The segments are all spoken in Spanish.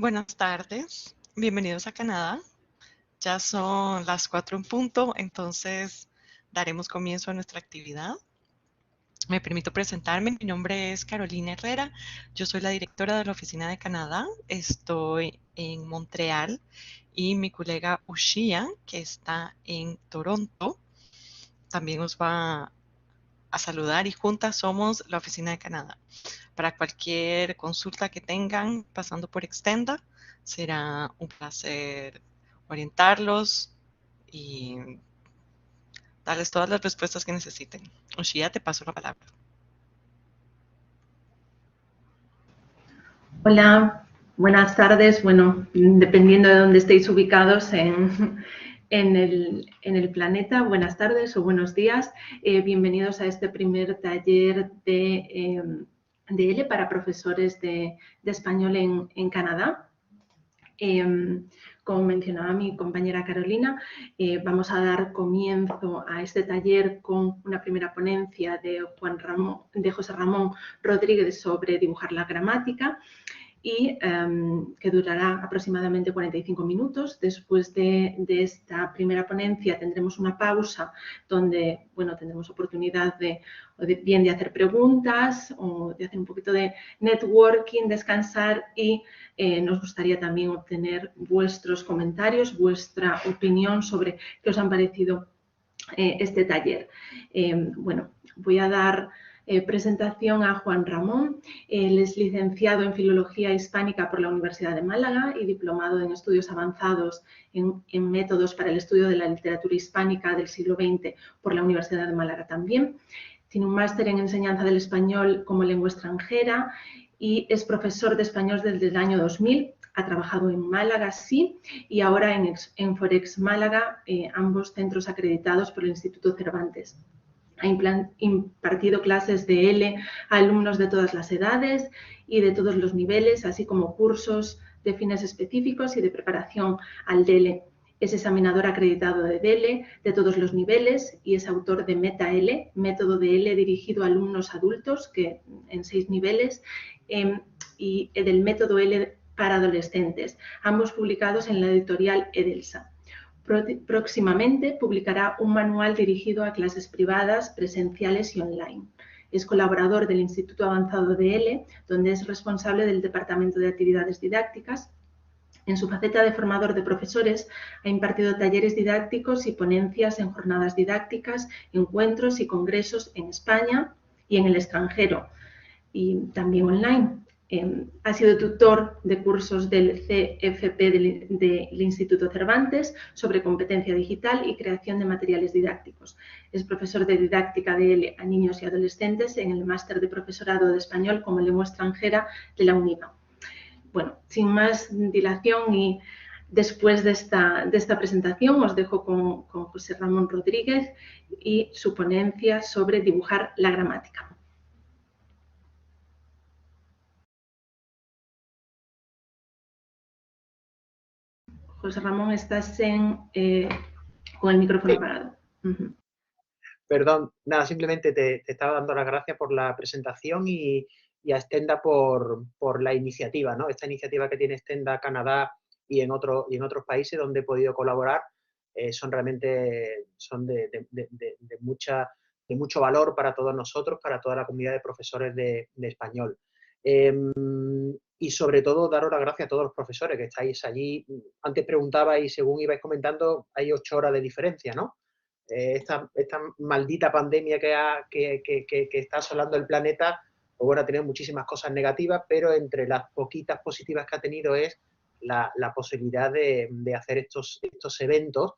Buenas tardes, bienvenidos a Canadá. Ya son las 4 en punto, entonces daremos comienzo a nuestra actividad. Me permito presentarme, mi nombre es Carolina Herrera, yo soy la directora de la Oficina de Canadá, estoy en Montreal y mi colega Ushia, que está en Toronto, también os va a saludar y juntas somos la Oficina de Canadá. Para cualquier consulta que tengan pasando por Extenda, será un placer orientarlos y darles todas las respuestas que necesiten. Ushia, te paso la palabra. Hola, buenas tardes. Bueno, dependiendo de dónde estéis ubicados en el planeta, buenas tardes o buenos días. Bienvenidos a este primer taller de L para profesores de español en Canadá. Como mencionaba mi compañera Carolina, vamos a dar comienzo a este taller con una primera ponencia de José Ramón Rodríguez sobre dibujar la gramática y que durará aproximadamente 45 minutos. Después de esta primera ponencia tendremos una pausa donde, bueno, tendremos oportunidad bien de hacer preguntas o de hacer un poquito de networking, descansar y nos gustaría también obtener vuestros comentarios, vuestra opinión sobre qué os han parecido este taller. Bueno, voy a dar presentación a Juan Ramón. Él es licenciado en Filología Hispánica por la Universidad de Málaga y diplomado en Estudios Avanzados en Métodos para el Estudio de la Literatura Hispánica del siglo XX por la Universidad de Málaga también. Tiene un máster en Enseñanza del Español como Lengua Extranjera y es profesor de español desde el año 2000. Ha trabajado en Málaga, sí, y ahora en Forex Málaga, ambos centros acreditados por el Instituto Cervantes. Ha impartido clases de L a alumnos de todas las edades y de todos los niveles, así como cursos de fines específicos y de preparación al DL. Es examinador acreditado de DL de todos los niveles y es autor de Meta-L, método de L dirigido a alumnos adultos que en 6 niveles, y del método L para adolescentes, ambos publicados en la editorial Edelsa. Próximamente publicará un manual dirigido a clases privadas, presenciales y online. Es colaborador del Instituto Avanzado de L, donde es responsable del Departamento de Actividades Didácticas. En su faceta de formador de profesores, ha impartido talleres didácticos y ponencias en jornadas didácticas, encuentros y congresos en España y en el extranjero, y también online. Ha sido tutor de cursos del CFP del Instituto Cervantes sobre competencia digital y creación de materiales didácticos. Es profesor de didáctica de L a niños y adolescentes en el máster de profesorado de español como lengua extranjera de la UNIVA. Bueno, sin más dilación y después de esta presentación os dejo con José Ramón Rodríguez y su ponencia sobre dibujar la gramática. José Ramón, estás con el micrófono apagado. Perdón, nada, simplemente te estaba dando las gracias por la presentación y a Extenda por la iniciativa, ¿no? Esta iniciativa que tiene Extenda Canadá y en otros países donde he podido colaborar son realmente de mucho valor para todos nosotros, para toda la comunidad de profesores de español. Y sobre todo daros las gracias a todos los profesores que estáis allí. Antes preguntaba y según ibais comentando, hay 8 horas de diferencia, ¿no? Esta maldita pandemia que está asolando el planeta, pues bueno, ha tenido muchísimas cosas negativas, pero entre las poquitas positivas que ha tenido es la posibilidad de hacer estos eventos,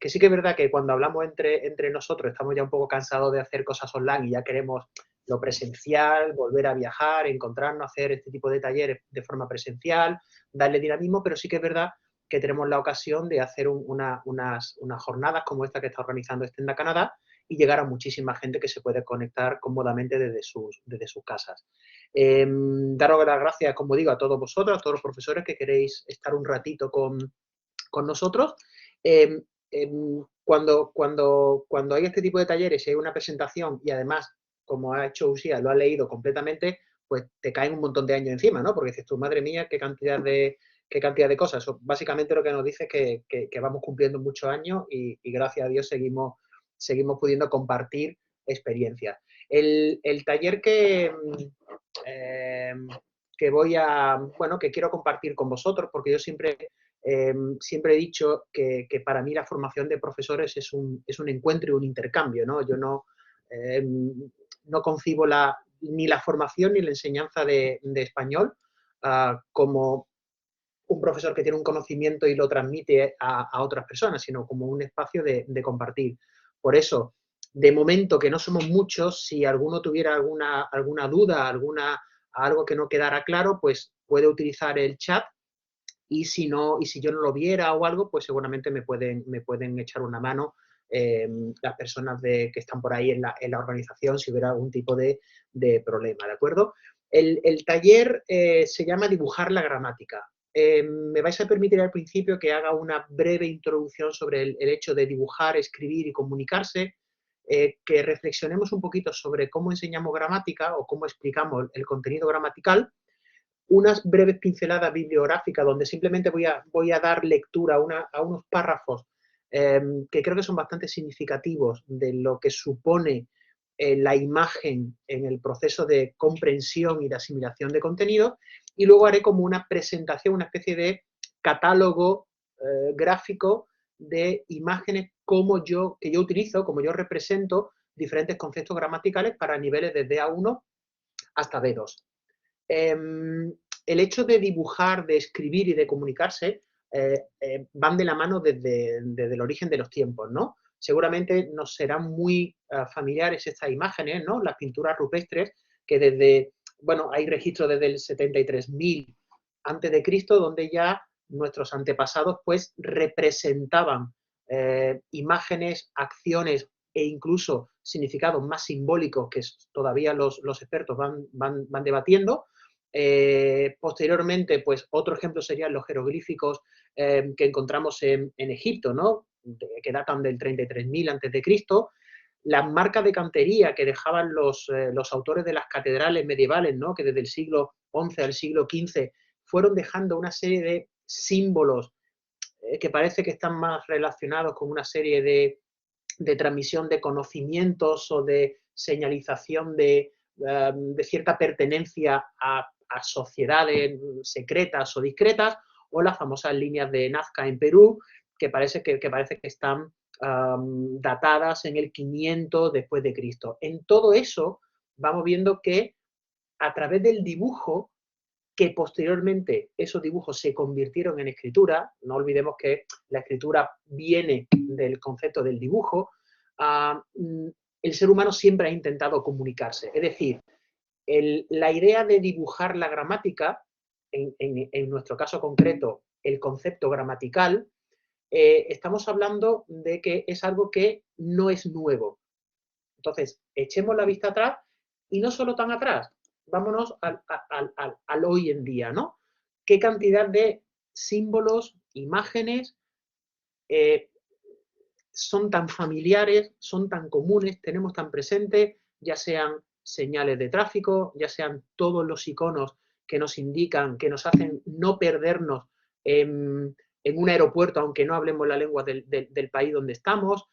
que sí que es verdad que cuando hablamos entre nosotros estamos ya un poco cansados de hacer cosas online y ya queremos lo presencial, volver a viajar, encontrarnos, hacer este tipo de talleres de forma presencial, darle dinamismo, pero sí que es verdad que tenemos la ocasión de hacer unas jornadas como esta que está organizando Extenda Canadá y llegar a muchísima gente que se puede conectar cómodamente desde sus casas. Daros las gracias, como digo, a todos vosotros, a todos los profesores que queréis estar un ratito con nosotros. Cuando hay este tipo de talleres y hay una presentación y además, como ha hecho Ushia, lo ha leído completamente, pues te caen un montón de años encima, ¿no? Porque dices tú, madre mía, qué cantidad de qué cantidad de cosas. Eso básicamente lo que nos dice es que vamos cumpliendo muchos años y gracias a Dios seguimos pudiendo compartir experiencias. El taller que quiero compartir con vosotros, porque yo siempre he dicho que para mí la formación de profesores es un encuentro y un intercambio, ¿no? Yo no concibo ni la formación ni la enseñanza de español como un profesor que tiene un conocimiento y lo transmite a otras personas, sino como un espacio de compartir. Por eso, de momento que no somos muchos, si alguno tuviera alguna duda, algo que no quedara claro, pues puede utilizar el chat y si yo no lo viera o algo, pues seguramente me pueden echar una mano las personas que están por ahí en la organización si hubiera algún tipo de problema, ¿de acuerdo? El taller se llama Dibujar la gramática. Me vais a permitir al principio que haga una breve introducción sobre el hecho de dibujar, escribir y comunicarse, que reflexionemos un poquito sobre cómo enseñamos gramática o cómo explicamos el contenido gramatical, unas breves pinceladas bibliográficas donde simplemente voy a dar lectura a unos párrafos que creo que son bastante significativos de lo que supone la imagen en el proceso de comprensión y de asimilación de contenido, y luego haré como una presentación, una especie de catálogo gráfico de imágenes que yo utilizo, como yo represento diferentes conceptos gramaticales para niveles desde A1 hasta B2. El hecho de dibujar, de escribir y de comunicarse van de la mano desde el origen de los tiempos, ¿no? Seguramente nos serán muy familiares estas imágenes, ¿no? Las pinturas rupestres que hay registros desde el 73.000 antes de Cristo, donde ya nuestros antepasados pues representaban imágenes, acciones e incluso significados más simbólicos que todavía los expertos van debatiendo. Posteriormente, pues otro ejemplo serían los jeroglíficos que encontramos en Egipto, ¿no? Que datan del 33.000 a.C., las marcas de cantería que dejaban los autores de las catedrales medievales, ¿no? Que desde el siglo XI al siglo XV fueron dejando una serie de símbolos que parece que están más relacionados con una serie de transmisión de conocimientos o de señalización de cierta pertenencia a sociedades secretas o discretas, o las famosas líneas de Nazca en Perú, que parece que están datadas en el 500 después de Cristo. En todo eso vamos viendo que a través del dibujo, que posteriormente esos dibujos se convirtieron en escritura, no olvidemos que la escritura viene del concepto del dibujo, el ser humano siempre ha intentado comunicarse. Es decir, la idea de dibujar la gramática, en nuestro caso concreto, el concepto gramatical, estamos hablando de que es algo que no es nuevo. Entonces, echemos la vista atrás y no solo tan atrás, vámonos al hoy en día, ¿no? ¿Qué cantidad de símbolos, imágenes son tan familiares, son tan comunes, tenemos tan presentes, ya sean señales de tráfico, ya sean todos los iconos que nos indican, que nos hacen no perdernos en un aeropuerto, aunque no hablemos la lengua del país donde estamos,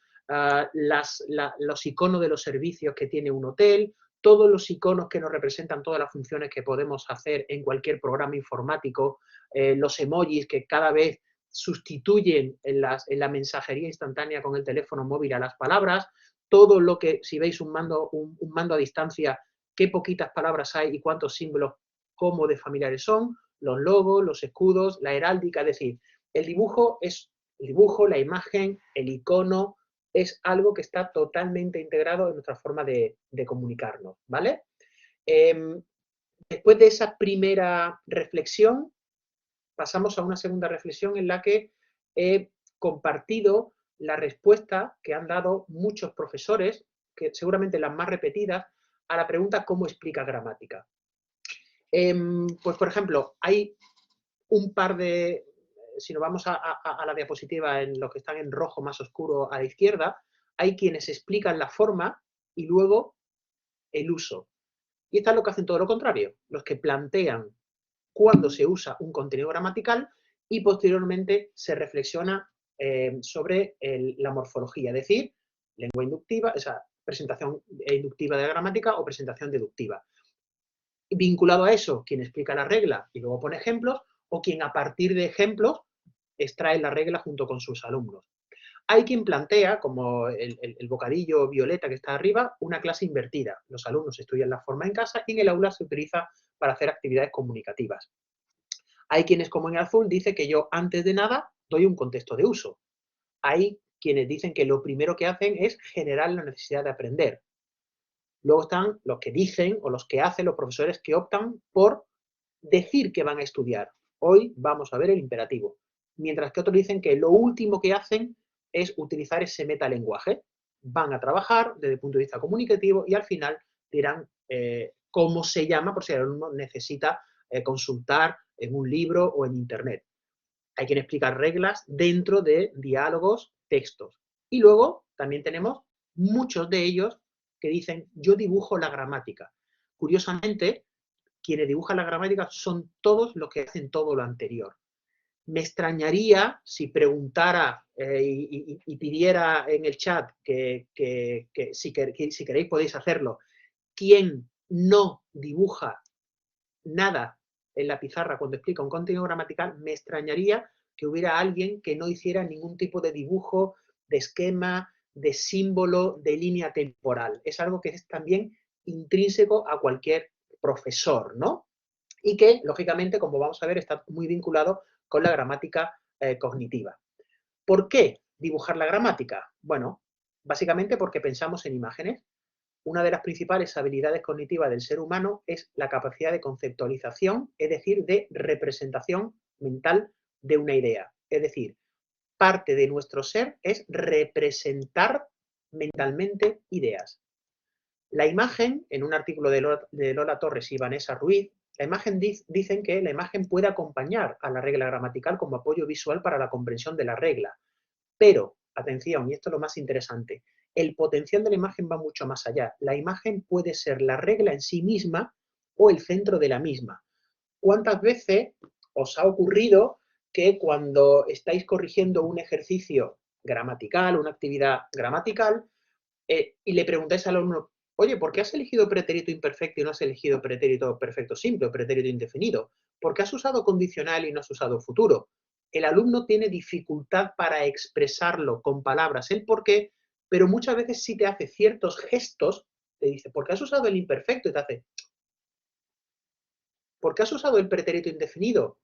los iconos de los servicios que tiene un hotel, todos los iconos que nos representan todas las funciones que podemos hacer en cualquier programa informático, los emojis que cada vez sustituyen en la mensajería instantánea con el teléfono móvil a las palabras, todo lo que, si veis un mando a distancia, qué poquitas palabras hay y cuántos símbolos, cómo de familiares son, los logos, los escudos, la heráldica, es decir, el dibujo, la imagen, el icono, es algo que está totalmente integrado en nuestra forma de comunicarnos, ¿vale? Después de esa primera reflexión, pasamos a una segunda reflexión en la que he compartido la respuesta que han dado muchos profesores, que seguramente las más repetidas, a la pregunta ¿cómo explica gramática? Pues, por ejemplo, hay un par de, si nos vamos a la diapositiva en los que están en rojo más oscuro a la izquierda, hay quienes explican la forma y luego el uso. Y está lo que hacen todo lo contrario, los que plantean cuando se usa un contenido gramatical y posteriormente se reflexiona sobre la morfología, es decir, lengua inductiva, o sea, presentación inductiva de la gramática o presentación deductiva. Vinculado a eso, quien explica la regla y luego pone ejemplos, o quien a partir de ejemplos extrae la regla junto con sus alumnos. Hay quien plantea, como el bocadillo violeta que está arriba, una clase invertida. Los alumnos estudian la forma en casa y en el aula se utiliza para hacer actividades comunicativas. Hay quienes, como en azul, dice que yo antes de nada doy un contexto de uso. Hay quienes dicen que lo primero que hacen es generar la necesidad de aprender. Luego están los que dicen o los que hacen los profesores que optan por decir que van a estudiar. Hoy vamos a ver el imperativo. Mientras que otros dicen que lo último que hacen es utilizar ese metalenguaje. Van a trabajar desde el punto de vista comunicativo y al final dirán cómo se llama, por si el alumno necesita consultar en un libro o en internet. Hay quien explicar reglas dentro de diálogos, textos. Y luego también tenemos muchos de ellos que dicen, yo dibujo la gramática. Curiosamente, quienes dibujan la gramática son todos los que hacen todo lo anterior. Me extrañaría si preguntara y pidiera en el chat que si queréis podéis hacerlo, quién no dibuja nada en la pizarra cuando explica un contenido gramatical, me extrañaría que hubiera alguien que no hiciera ningún tipo de dibujo, de esquema, de símbolo, de línea temporal. Es algo que es también intrínseco a cualquier profesor, ¿no? Y que, lógicamente, como vamos a ver, está muy vinculado con la gramática cognitiva. ¿Por qué dibujar la gramática? Bueno, básicamente porque pensamos en imágenes. Una de las principales habilidades cognitivas del ser humano es la capacidad de conceptualización, es decir, de representación mental de una idea. Es decir, parte de nuestro ser es representar mentalmente ideas. La imagen, en un artículo de Lola Torres y Vanessa Ruiz, la imagen dicen que la imagen puede acompañar a la regla gramatical como apoyo visual para la comprensión de la regla. Pero, atención, y esto es lo más interesante, el potencial de la imagen va mucho más allá. La imagen puede ser la regla en sí misma o el centro de la misma. ¿Cuántas veces os ha ocurrido que cuando estáis corrigiendo un ejercicio gramatical, una actividad gramatical, y le preguntáis al alumno, oye, ¿por qué has elegido pretérito imperfecto y no has elegido pretérito perfecto simple o pretérito indefinido? ¿Por qué has usado condicional y no has usado futuro? El alumno tiene dificultad para expresarlo con palabras el por qué, pero muchas veces sí te hace ciertos gestos, te dice, ¿por qué has usado el imperfecto? Y te hace, ¿por qué has usado el pretérito indefinido?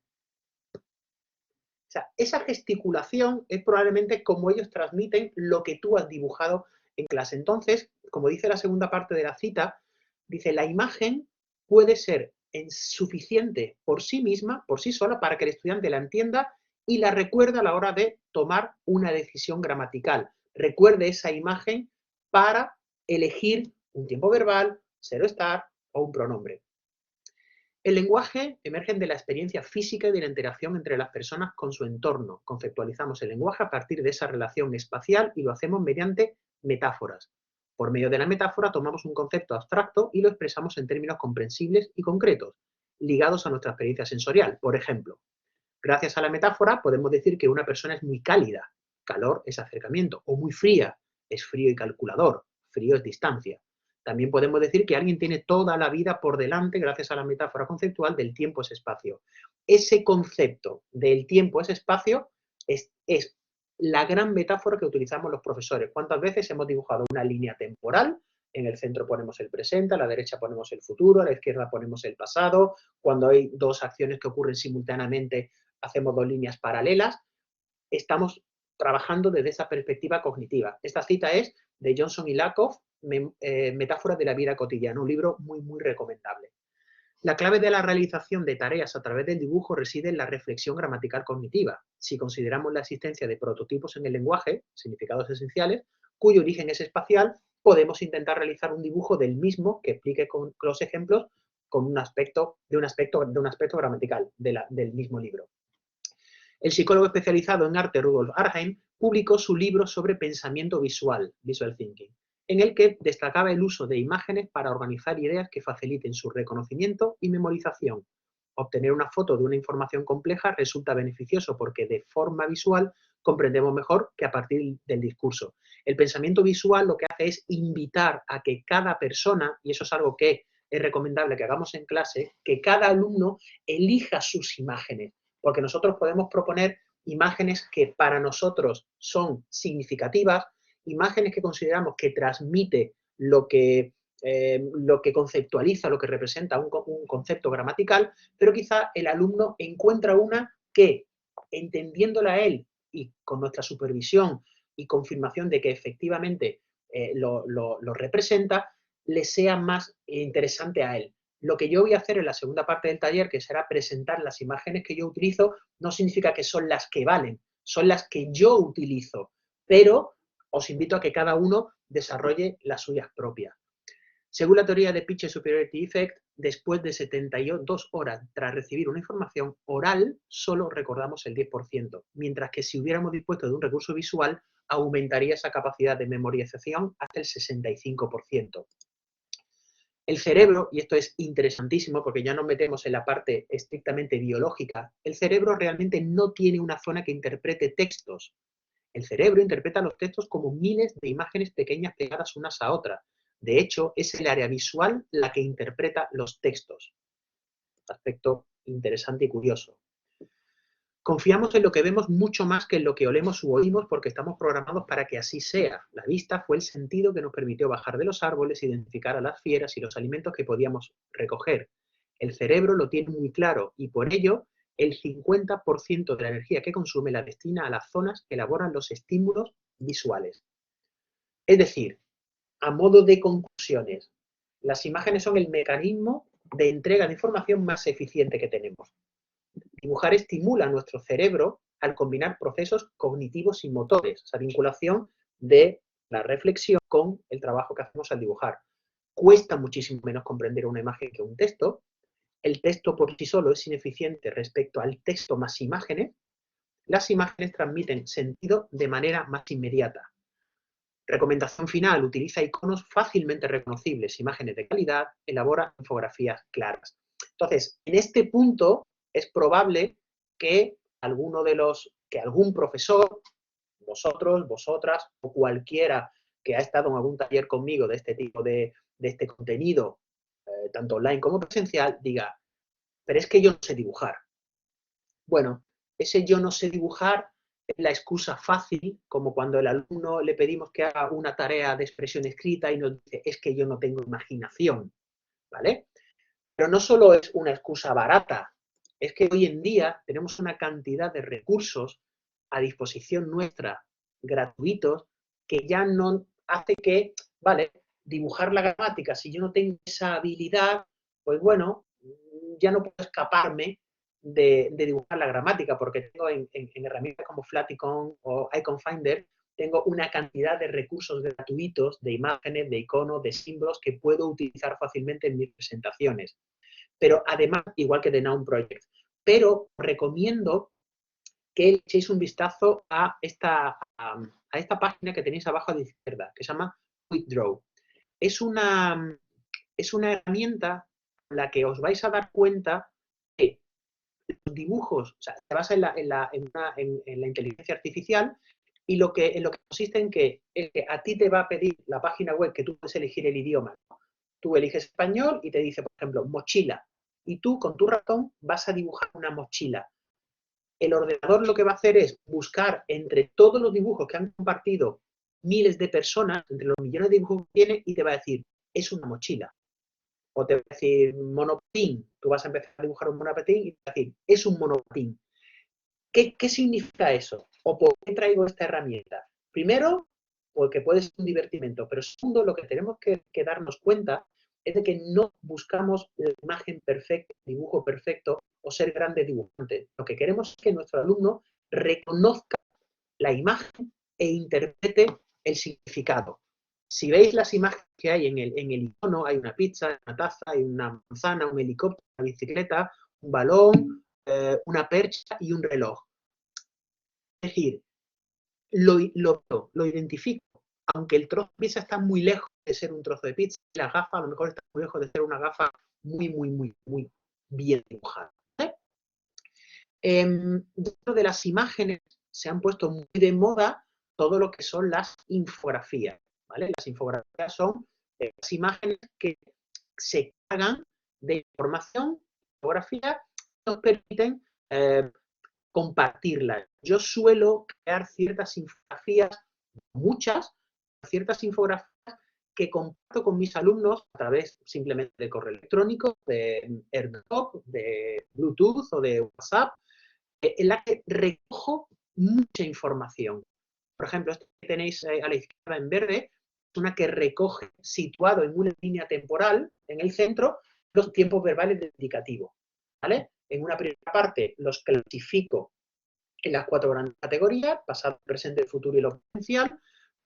O sea, esa gesticulación es probablemente como ellos transmiten lo que tú has dibujado en clase. Entonces, como dice la segunda parte de la cita, dice, la imagen puede ser suficiente por sí misma, por sí sola, para que el estudiante la entienda y la recuerde a la hora de tomar una decisión gramatical. Recuerde esa imagen para elegir un tiempo verbal, ser o estar o un pronombre. El lenguaje emerge de la experiencia física y de la interacción entre las personas con su entorno. Conceptualizamos el lenguaje a partir de esa relación espacial y lo hacemos mediante metáforas. Por medio de la metáfora tomamos un concepto abstracto y lo expresamos en términos comprensibles y concretos, ligados a nuestra experiencia sensorial. Por ejemplo, gracias a la metáfora podemos decir que una persona es muy cálida, calor es acercamiento, o muy fría, es frío y calculador, frío es distancia. También podemos decir que alguien tiene toda la vida por delante gracias a la metáfora conceptual del tiempo es espacio. Ese concepto del tiempo es espacio es la gran metáfora que utilizamos los profesores. ¿Cuántas veces hemos dibujado una línea temporal? En el centro ponemos el presente, a la derecha ponemos el futuro, a la izquierda ponemos el pasado. Cuando hay dos acciones que ocurren simultáneamente, hacemos dos líneas paralelas. Estamos trabajando desde esa perspectiva cognitiva. Esta cita es de Johnson y Lakoff, Metáforas de la vida cotidiana, un libro muy, muy recomendable. La clave de la realización de tareas a través del dibujo reside en la reflexión gramatical cognitiva. Si consideramos la existencia de prototipos en el lenguaje, significados esenciales, cuyo origen es espacial, podemos intentar realizar un dibujo del mismo que explique con los ejemplos con un aspecto gramatical del mismo libro. El psicólogo especializado en arte Rudolf Arnheim publicó su libro sobre pensamiento visual, Visual Thinking, en el que destacaba el uso de imágenes para organizar ideas que faciliten su reconocimiento y memorización. obtener una foto de una información compleja resulta beneficioso porque de forma visual comprendemos mejor que a partir del discurso. El pensamiento visual lo que hace es invitar a que cada persona, y eso es algo que es recomendable que hagamos en clase, que cada alumno elija sus imágenes, porque nosotros podemos proponer imágenes que para nosotros son significativas, imágenes que consideramos que transmite lo que conceptualiza, lo que representa un concepto gramatical, pero quizá el alumno encuentra una que, entendiéndola a él y con nuestra supervisión y confirmación de que efectivamente lo representa, le sea más interesante a él. Lo que yo voy a hacer en la segunda parte del taller, que será presentar las imágenes que yo utilizo, no significa que son las que valen, son las que yo utilizo, pero os invito a que cada uno desarrolle las suyas propias. Según la teoría de Pitch Superiority Effect, después de 72 horas tras recibir una información oral, solo recordamos el 10%, mientras que si hubiéramos dispuesto de un recurso visual, aumentaría esa capacidad de memorización hasta el 65%. El cerebro, y esto es interesantísimo porque ya nos metemos en la parte estrictamente biológica, el cerebro realmente no tiene una zona que interprete textos. El cerebro interpreta los textos como miles de imágenes pequeñas pegadas unas a otras. De hecho, es el área visual la que interpreta los textos. Aspecto interesante y curioso. Confiamos en lo que vemos mucho más que en lo que olemos u oímos porque estamos programados para que así sea. La vista fue el sentido que nos permitió bajar de los árboles, identificar a las fieras y los alimentos que podíamos recoger. El cerebro lo tiene muy claro y por ello el 50% de la energía que consume la destina a las zonas que elaboran los estímulos visuales. Es decir, a modo de conclusiones, las imágenes son el mecanismo de entrega de información más eficiente que tenemos. Dibujar estimula a nuestro cerebro al combinar procesos cognitivos y motores, esa vinculación de la reflexión con el trabajo que hacemos al dibujar. Cuesta muchísimo menos comprender una imagen que un texto. El texto por sí solo es ineficiente respecto al texto más imágenes. Las imágenes transmiten sentido de manera más inmediata. Recomendación final, utiliza iconos fácilmente reconocibles, imágenes de calidad, elabora infografías claras. Entonces, en este punto es probable que algún profesor, vosotros, vosotras o cualquiera que ha estado en algún taller conmigo de este tipo de este contenido, tanto online como presencial, diga, pero es que yo no sé dibujar. Bueno, ese yo no sé dibujar es la excusa fácil, como cuando al alumno le pedimos que haga una tarea de expresión escrita y nos dice, es que yo no tengo imaginación, ¿vale? Pero no solo es una excusa barata, es que hoy en día tenemos una cantidad de recursos a disposición nuestra, gratuitos, que ya no hace que, vale, dibujar la gramática, si yo no tengo esa habilidad, pues bueno, ya no puedo escaparme de dibujar la gramática, porque tengo en herramientas como Flaticon o Icon Finder, tengo una cantidad de recursos gratuitos, de imágenes, de iconos, de símbolos que puedo utilizar fácilmente en mis presentaciones. Pero además, igual que de Noun Project. Pero recomiendo que echéis un vistazo a esta página que tenéis abajo a la izquierda, que se llama Quickdraw. Es una herramienta en la que os vais a dar cuenta que los dibujos, o sea, se basa en la inteligencia artificial y en lo que consiste en que a ti te va a pedir la página web que tú puedes elegir el idioma. Tú eliges español y te dice, por ejemplo, mochila. Y tú, con tu ratón, vas a dibujar una mochila. El ordenador lo que va a hacer es buscar entre todos los dibujos que han compartido miles de personas, entre los millones de dibujos que tiene, y te va a decir, es una mochila. O te va a decir monopatín. Tú vas a empezar a dibujar un monopatín y te va a decir, es un monopatín. ¿Qué significa eso? ¿O por qué traigo esta herramienta? Primero, porque puede ser un divertimento, pero segundo, lo que tenemos que darnos cuenta es de que no buscamos la imagen perfecta, el dibujo perfecto o ser grande dibujante. Lo que queremos es que nuestro alumno reconozca la imagen e interprete el significado. Si veis las imágenes que hay en el icono, hay una pizza, una taza, hay una manzana, un helicóptero, una bicicleta, un balón, una percha y un reloj. Es decir, lo identifico, aunque el trozo de pizza está muy lejos de ser un trozo de pizza, la gafa a lo mejor está muy lejos de ser una gafa muy, muy, muy, muy bien dibujada. Dentro de las imágenes se han puesto muy de moda todo lo que son las infografías, ¿vale? Las infografías son las imágenes que se cargan de información, infografías, nos permiten compartirlas. Yo suelo crear ciertas infografías, muchas, ciertas infografías que comparto con mis alumnos a través simplemente de correo electrónico, de AirDrop, de Bluetooth o de WhatsApp, en la que recojo mucha información. Por ejemplo, esto que tenéis a la izquierda en verde es una que recoge, situado en una línea temporal, en el centro, los tiempos verbales del indicativo, ¿vale? En una primera parte los clasifico en las 4 grandes categorías, pasado, presente, futuro y lo potencial,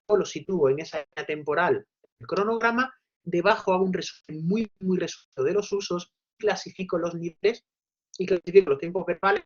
o los sitúo en esa línea temporal, el cronograma, debajo hago un resumen muy resumido de los usos, clasifico los niveles y clasifico los tiempos verbales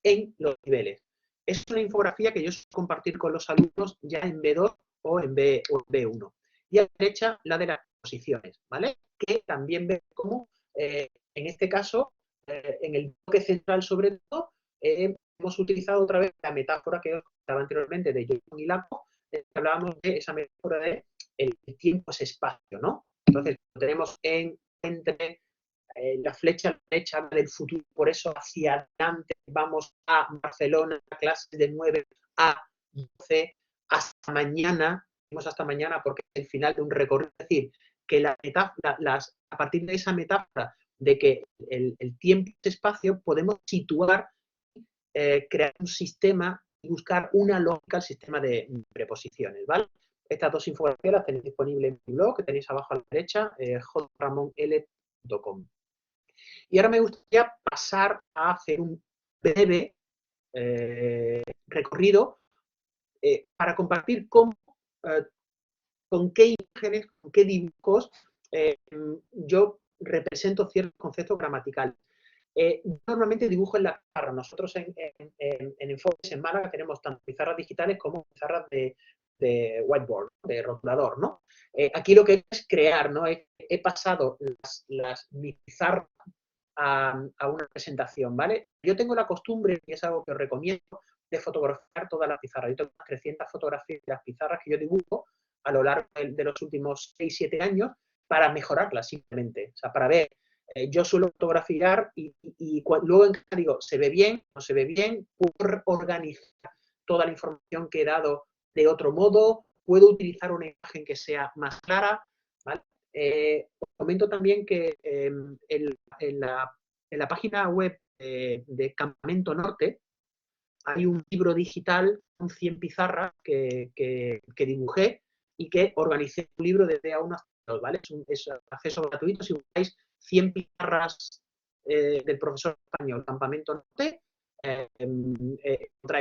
en los niveles. Es una infografía que yo suelo compartir con los alumnos ya en B2 o en B1. Y a la derecha la de las posiciones, ¿vale? Que también ven cómo, en este caso, en el bloque central sobre todo, hemos utilizado otra vez la metáfora que os contaba anteriormente de John y Lapo, hablábamos de esa metáfora de el tiempo es espacio, ¿no? Entonces, lo tenemos entre la flecha a la derecha del futuro, por eso hacia adelante vamos a Barcelona, a clases de 9 a 12, hasta mañana, hasta mañana porque es el final de un recorrido, es decir, que la metáfora, a partir de esa metáfora de que el tiempo es espacio, podemos situar, crear un sistema y buscar una lógica al sistema de preposiciones, ¿vale? Estas dos infografías las tenéis disponibles en mi blog, que tenéis abajo a la derecha, jramonl.com. Y ahora me gustaría pasar a hacer un breve recorrido para compartir con qué imágenes, con qué dibujos yo represento ciertos conceptos gramaticales. Normalmente dibujo en la pizarra. Nosotros en Enfoques en Málaga tenemos tanto pizarras digitales como pizarras de whiteboard, de rotulador, ¿no? Aquí lo que es crear, ¿no? He pasado mis pizarras a una presentación, ¿vale? Yo tengo la costumbre, y es algo que os recomiendo, de fotografiar todas las pizarras. Yo tengo unas 300 fotografías de las pizarras que yo dibujo a lo largo de los últimos 6-7 años para mejorarlas simplemente, o sea, para ver. Yo suelo fotografiar y luego en casa digo, ¿se ve bien? ¿No se ve bien? ¿Puedo organizar toda la información que he dado de otro modo? ¿Puedo utilizar una imagen que sea más clara? ¿Vale? Os comento también que en la página web de Campamento Norte hay un libro digital con 100 pizarras que dibujé y que organicé un libro desde A1 hasta 2, ¿vale? Es acceso gratuito. Si buscáis 100 pizarras del profesor español Campamento Norte,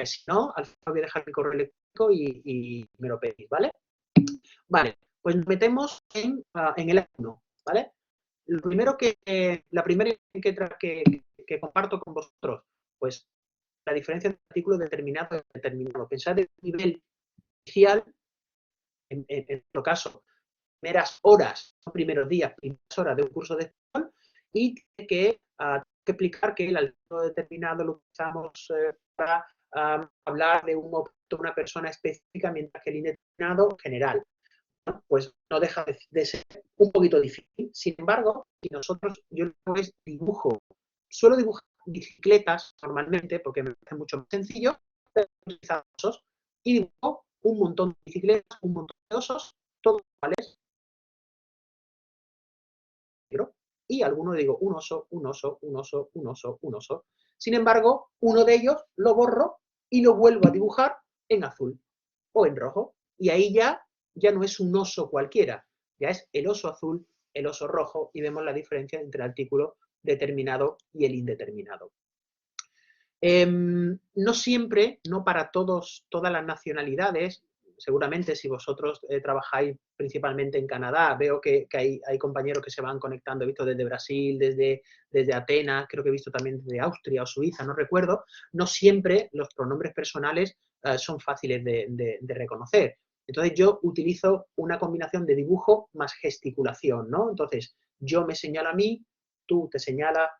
si no, al final voy a dejar mi correo electrónico y me lo pedís, ¿vale? Vale, pues nos metemos en el A1, ¿vale? Lo primero la primera que comparto con vosotros, pues la diferencia entre artículo determinado y determinado. Pensad en un nivel inicial, en nuestro caso, primeras horas, no primeros días, primeras horas de un curso de español, y tiene que explicar que el artículo determinado lo usamos para hablar de un objeto, una persona específica, mientras que el indeterminado general. ¿No? Pues no deja de ser un poquito difícil. Sin embargo, si nosotros, yo dibujo, suelo dibujar bicicletas normalmente, porque me parece mucho más sencillo, pero utilizar osos, y dibujo un montón de bicicletas, un montón de osos, todos iguales, y alguno digo un oso, un oso, un oso, un oso, un oso. Sin embargo, uno de ellos lo borro y lo vuelvo a dibujar en azul o en rojo, y ahí ya no es un oso cualquiera, ya es el oso azul, el oso rojo, y vemos la diferencia entre el artículo determinado y el indeterminado. No siempre, no para todas las nacionalidades, seguramente si vosotros trabajáis principalmente en Canadá, veo que hay compañeros que se van conectando, he visto desde Brasil, desde Atenas, creo que he visto también desde Austria o Suiza, no recuerdo, no siempre los pronombres personales son fáciles de reconocer. Entonces yo utilizo una combinación de dibujo más gesticulación, ¿no? Entonces yo me señalo a mí, tú te señalas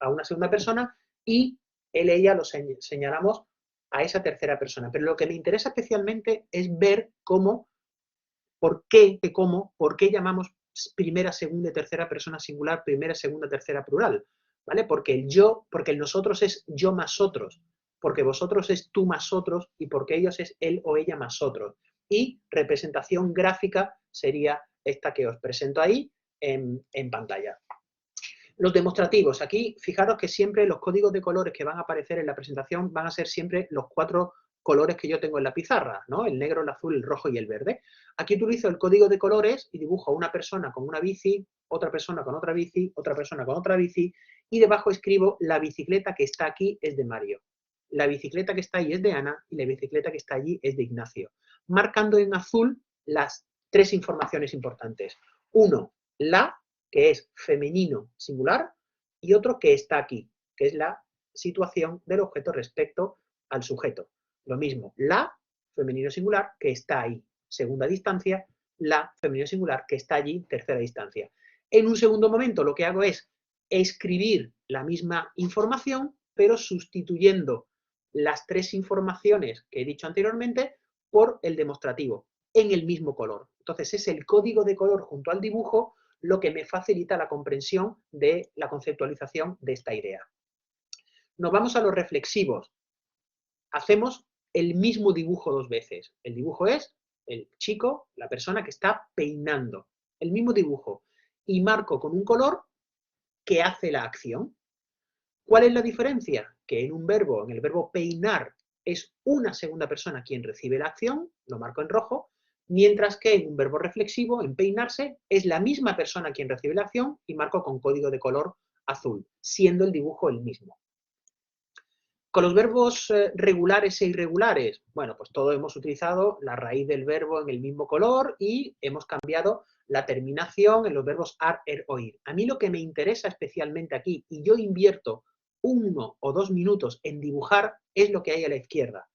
a una segunda persona y él, ella lo señalamos a esa tercera persona. Pero lo que me interesa especialmente es ver cómo, por qué llamamos primera, segunda y tercera persona singular, primera, segunda, tercera plural, ¿vale? Porque el yo, porque el nosotros es yo más otros, porque vosotros es tú más otros y porque ellos es él o ella más otros. Y representación gráfica sería esta que os presento ahí en pantalla. Los demostrativos. Aquí, fijaros que siempre los códigos de colores que van a aparecer en la presentación van a ser siempre los 4 colores que yo tengo en la pizarra, ¿no? El negro, el azul, el rojo y el verde. Aquí utilizo el código de colores y dibujo a una persona con una bici, otra persona con otra bici, otra persona con otra bici, y debajo escribo la bicicleta que está aquí es de Mario. La bicicleta que está ahí es de Ana y la bicicleta que está allí es de Ignacio. Marcando en azul las 3 informaciones importantes. 1, la, que es femenino singular, y otro que está aquí, que es la situación del objeto respecto al sujeto. Lo mismo, la, femenino singular, que está ahí, segunda distancia, la, femenino singular, que está allí, tercera distancia. En un segundo momento lo que hago es escribir la misma información, pero sustituyendo las 3 informaciones que he dicho anteriormente por el demostrativo, en el mismo color. Entonces es el código de color junto al dibujo lo que me facilita la comprensión de la conceptualización de esta idea. Nos vamos a los reflexivos. Hacemos el mismo dibujo 2 veces. El dibujo es el chico, la persona que está peinando. El mismo dibujo. Y marco con un color que hace la acción. ¿Cuál es la diferencia? Que en un verbo, en el verbo peinar, es una segunda persona quien recibe la acción, lo marco en rojo, mientras que en un verbo reflexivo, en peinarse, es la misma persona quien recibe la acción y marco con código de color azul, siendo el dibujo el mismo. Con los verbos regulares e irregulares, bueno, pues todos hemos utilizado la raíz del verbo en el mismo color y hemos cambiado la terminación en los verbos ar, er o ir. A mí lo que me interesa especialmente aquí, y yo invierto 1 o 2 minutos en dibujar, es lo que hay a la izquierda.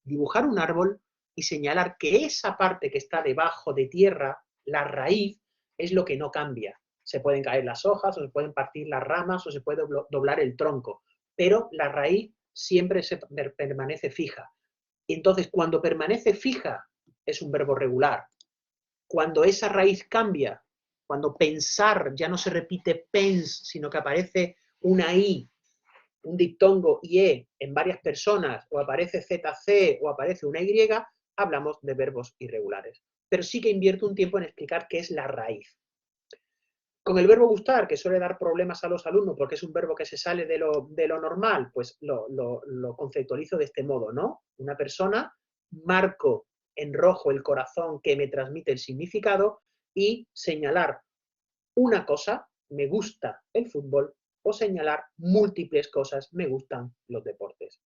Dibujar un árbol y señalar que esa parte que está debajo de tierra, la raíz, es lo que no cambia. Se pueden caer las hojas, o se pueden partir las ramas, o se puede doblar el tronco, pero la raíz siempre permanece fija. Y entonces, cuando permanece fija, es un verbo regular. Cuando esa raíz cambia, cuando pensar ya no se repite pens, sino que aparece una i, un diptongo ie en varias personas, o aparece zc, o aparece una y, hablamos de verbos irregulares. Pero sí que invierto un tiempo en explicar qué es la raíz. Con el verbo gustar, que suele dar problemas a los alumnos porque es un verbo que se sale de lo normal, pues lo conceptualizo de este modo, ¿no? Una persona, marco en rojo el corazón que me transmite el significado y señalar una cosa, me gusta el fútbol, o señalar múltiples cosas, me gustan los deportes.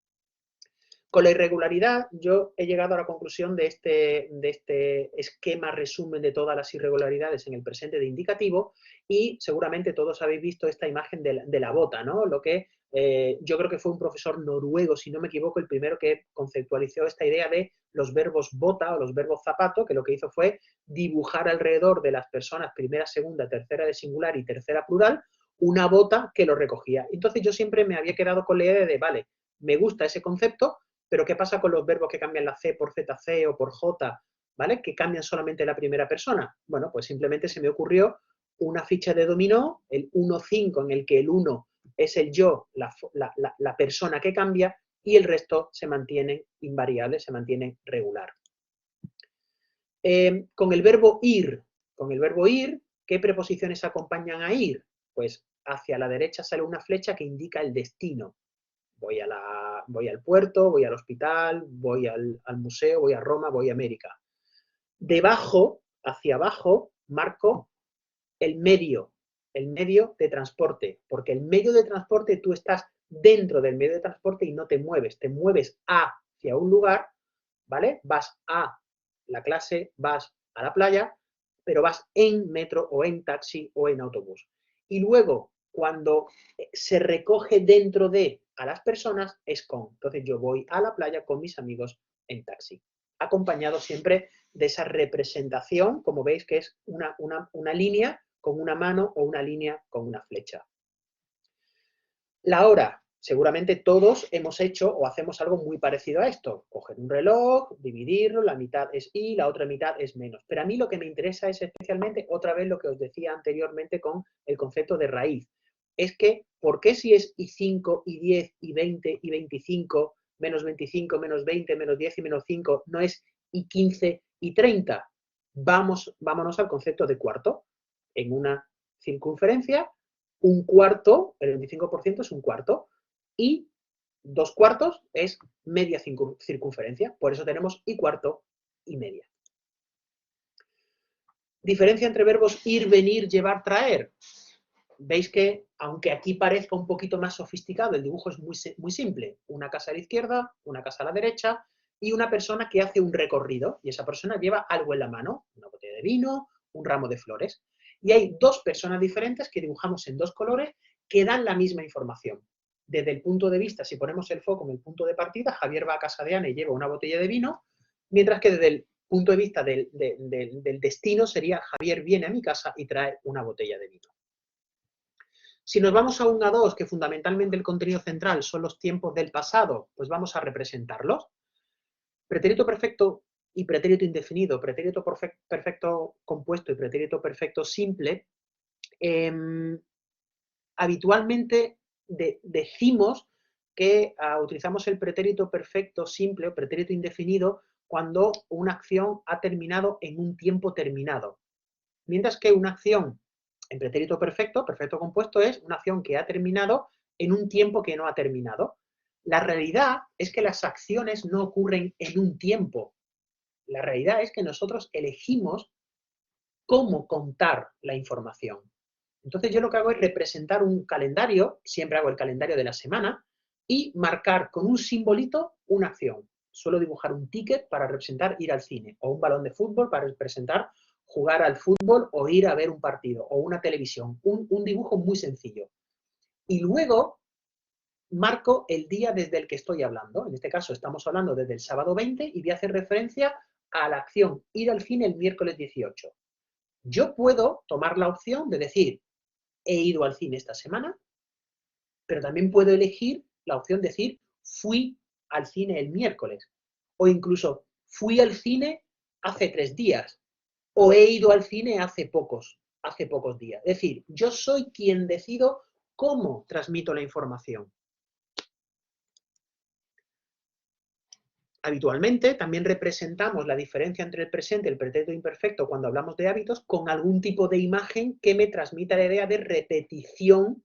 Con la irregularidad, yo he llegado a la conclusión de este esquema resumen de todas las irregularidades en el presente de indicativo, y seguramente todos habéis visto esta imagen de la bota, ¿no? Lo que yo creo que fue un profesor noruego, si no me equivoco, el primero que conceptualizó esta idea de los verbos bota o los verbos zapato, que lo que hizo fue dibujar alrededor de las personas primera, segunda, tercera de singular y tercera plural, una bota que lo recogía. Entonces yo siempre me había quedado con la idea de, vale, me gusta ese concepto, pero ¿qué pasa con los verbos que cambian la C por ZC o por J, ¿vale? Que cambian solamente la primera persona. Bueno, pues simplemente se me ocurrió una ficha de dominó, el 1-5, en el que el 1 es el yo, la persona que cambia, y el resto se mantienen invariables, se mantienen regular. Con el verbo ir, ¿qué preposiciones acompañan a ir? Pues hacia la derecha sale una flecha que indica el destino. Voy al puerto, voy al hospital, voy al museo, voy a Roma, voy a América. Debajo, hacia abajo, marco el medio de transporte, porque el medio de transporte, tú estás dentro del medio de transporte y no te mueves hacia un lugar, ¿vale? Vas a la clase, vas a la playa, pero vas en metro o en taxi o en autobús. Y luego, cuando se recoge dentro de a las personas, es con. Entonces yo voy a la playa con mis amigos en taxi, acompañado siempre de esa representación, como veis que es una línea con una mano o una línea con una flecha. La hora. seguramente todos hemos hecho o hacemos algo muy parecido a esto. Coger un reloj, dividirlo, la mitad es y, la otra mitad es menos. Pero a mí lo que me interesa es especialmente, otra vez, lo que os decía anteriormente con el concepto de raíz. Es que, ¿por qué si es y5, y 10, y 20, y 25, menos 25, menos 20, menos 10 y menos 5, no es y 15 y 30? Vámonos al concepto de cuarto. En una circunferencia, un cuarto, el 25% es un cuarto, y 2/4 es media circunferencia. Por eso tenemos y cuarto y media. Diferencia entre verbos ir, venir, llevar, traer. Veis que, aunque aquí parezca un poquito más sofisticado, el dibujo es muy simple. Una casa a la izquierda, una casa a la derecha y una persona que hace un recorrido. Y esa persona lleva algo en la mano, una botella de vino, un ramo de flores. Y hay dos personas diferentes que dibujamos en dos colores que dan la misma información. Desde el punto de vista, si ponemos el foco en el punto de partida, Javier va a casa de Ana y lleva una botella de vino, mientras que desde el punto de vista del destino sería Javier viene a mi casa y trae una botella de vino. Si nos vamos a 1 a 2, que fundamentalmente el contenido central son los tiempos del pasado, pues vamos a representarlos. Pretérito perfecto y pretérito indefinido, pretérito perfecto compuesto y pretérito perfecto simple, habitualmente decimos que utilizamos el pretérito perfecto simple o pretérito indefinido cuando una acción ha terminado en un tiempo terminado. Mientras que una acción en pretérito perfecto, perfecto compuesto, es una acción que ha terminado en un tiempo que no ha terminado. La realidad es que las acciones no ocurren en un tiempo. La realidad es que nosotros elegimos cómo contar la información. Entonces yo lo que hago es representar un calendario, siempre hago el calendario de la semana, y marcar con un simbolito una acción. Suelo dibujar un ticket para representar ir al cine, o un balón de fútbol para representar jugar al fútbol o ir a ver un partido, o una televisión. Un dibujo muy sencillo. Y luego marco el día desde el que estoy hablando. En este caso estamos hablando desde el sábado 20 y voy a hacer referencia a la acción ir al cine el miércoles 18. Yo puedo tomar la opción de decir, he ido al cine esta semana, pero también puedo elegir la opción de decir, fui al cine el miércoles. O incluso, fui al cine hace 3 días. O he ido al cine hace pocos días. Es decir, yo soy quien decido cómo transmito la información. Habitualmente también representamos la diferencia entre el presente y el pretérito imperfecto cuando hablamos de hábitos con algún tipo de imagen que me transmita la idea de repetición,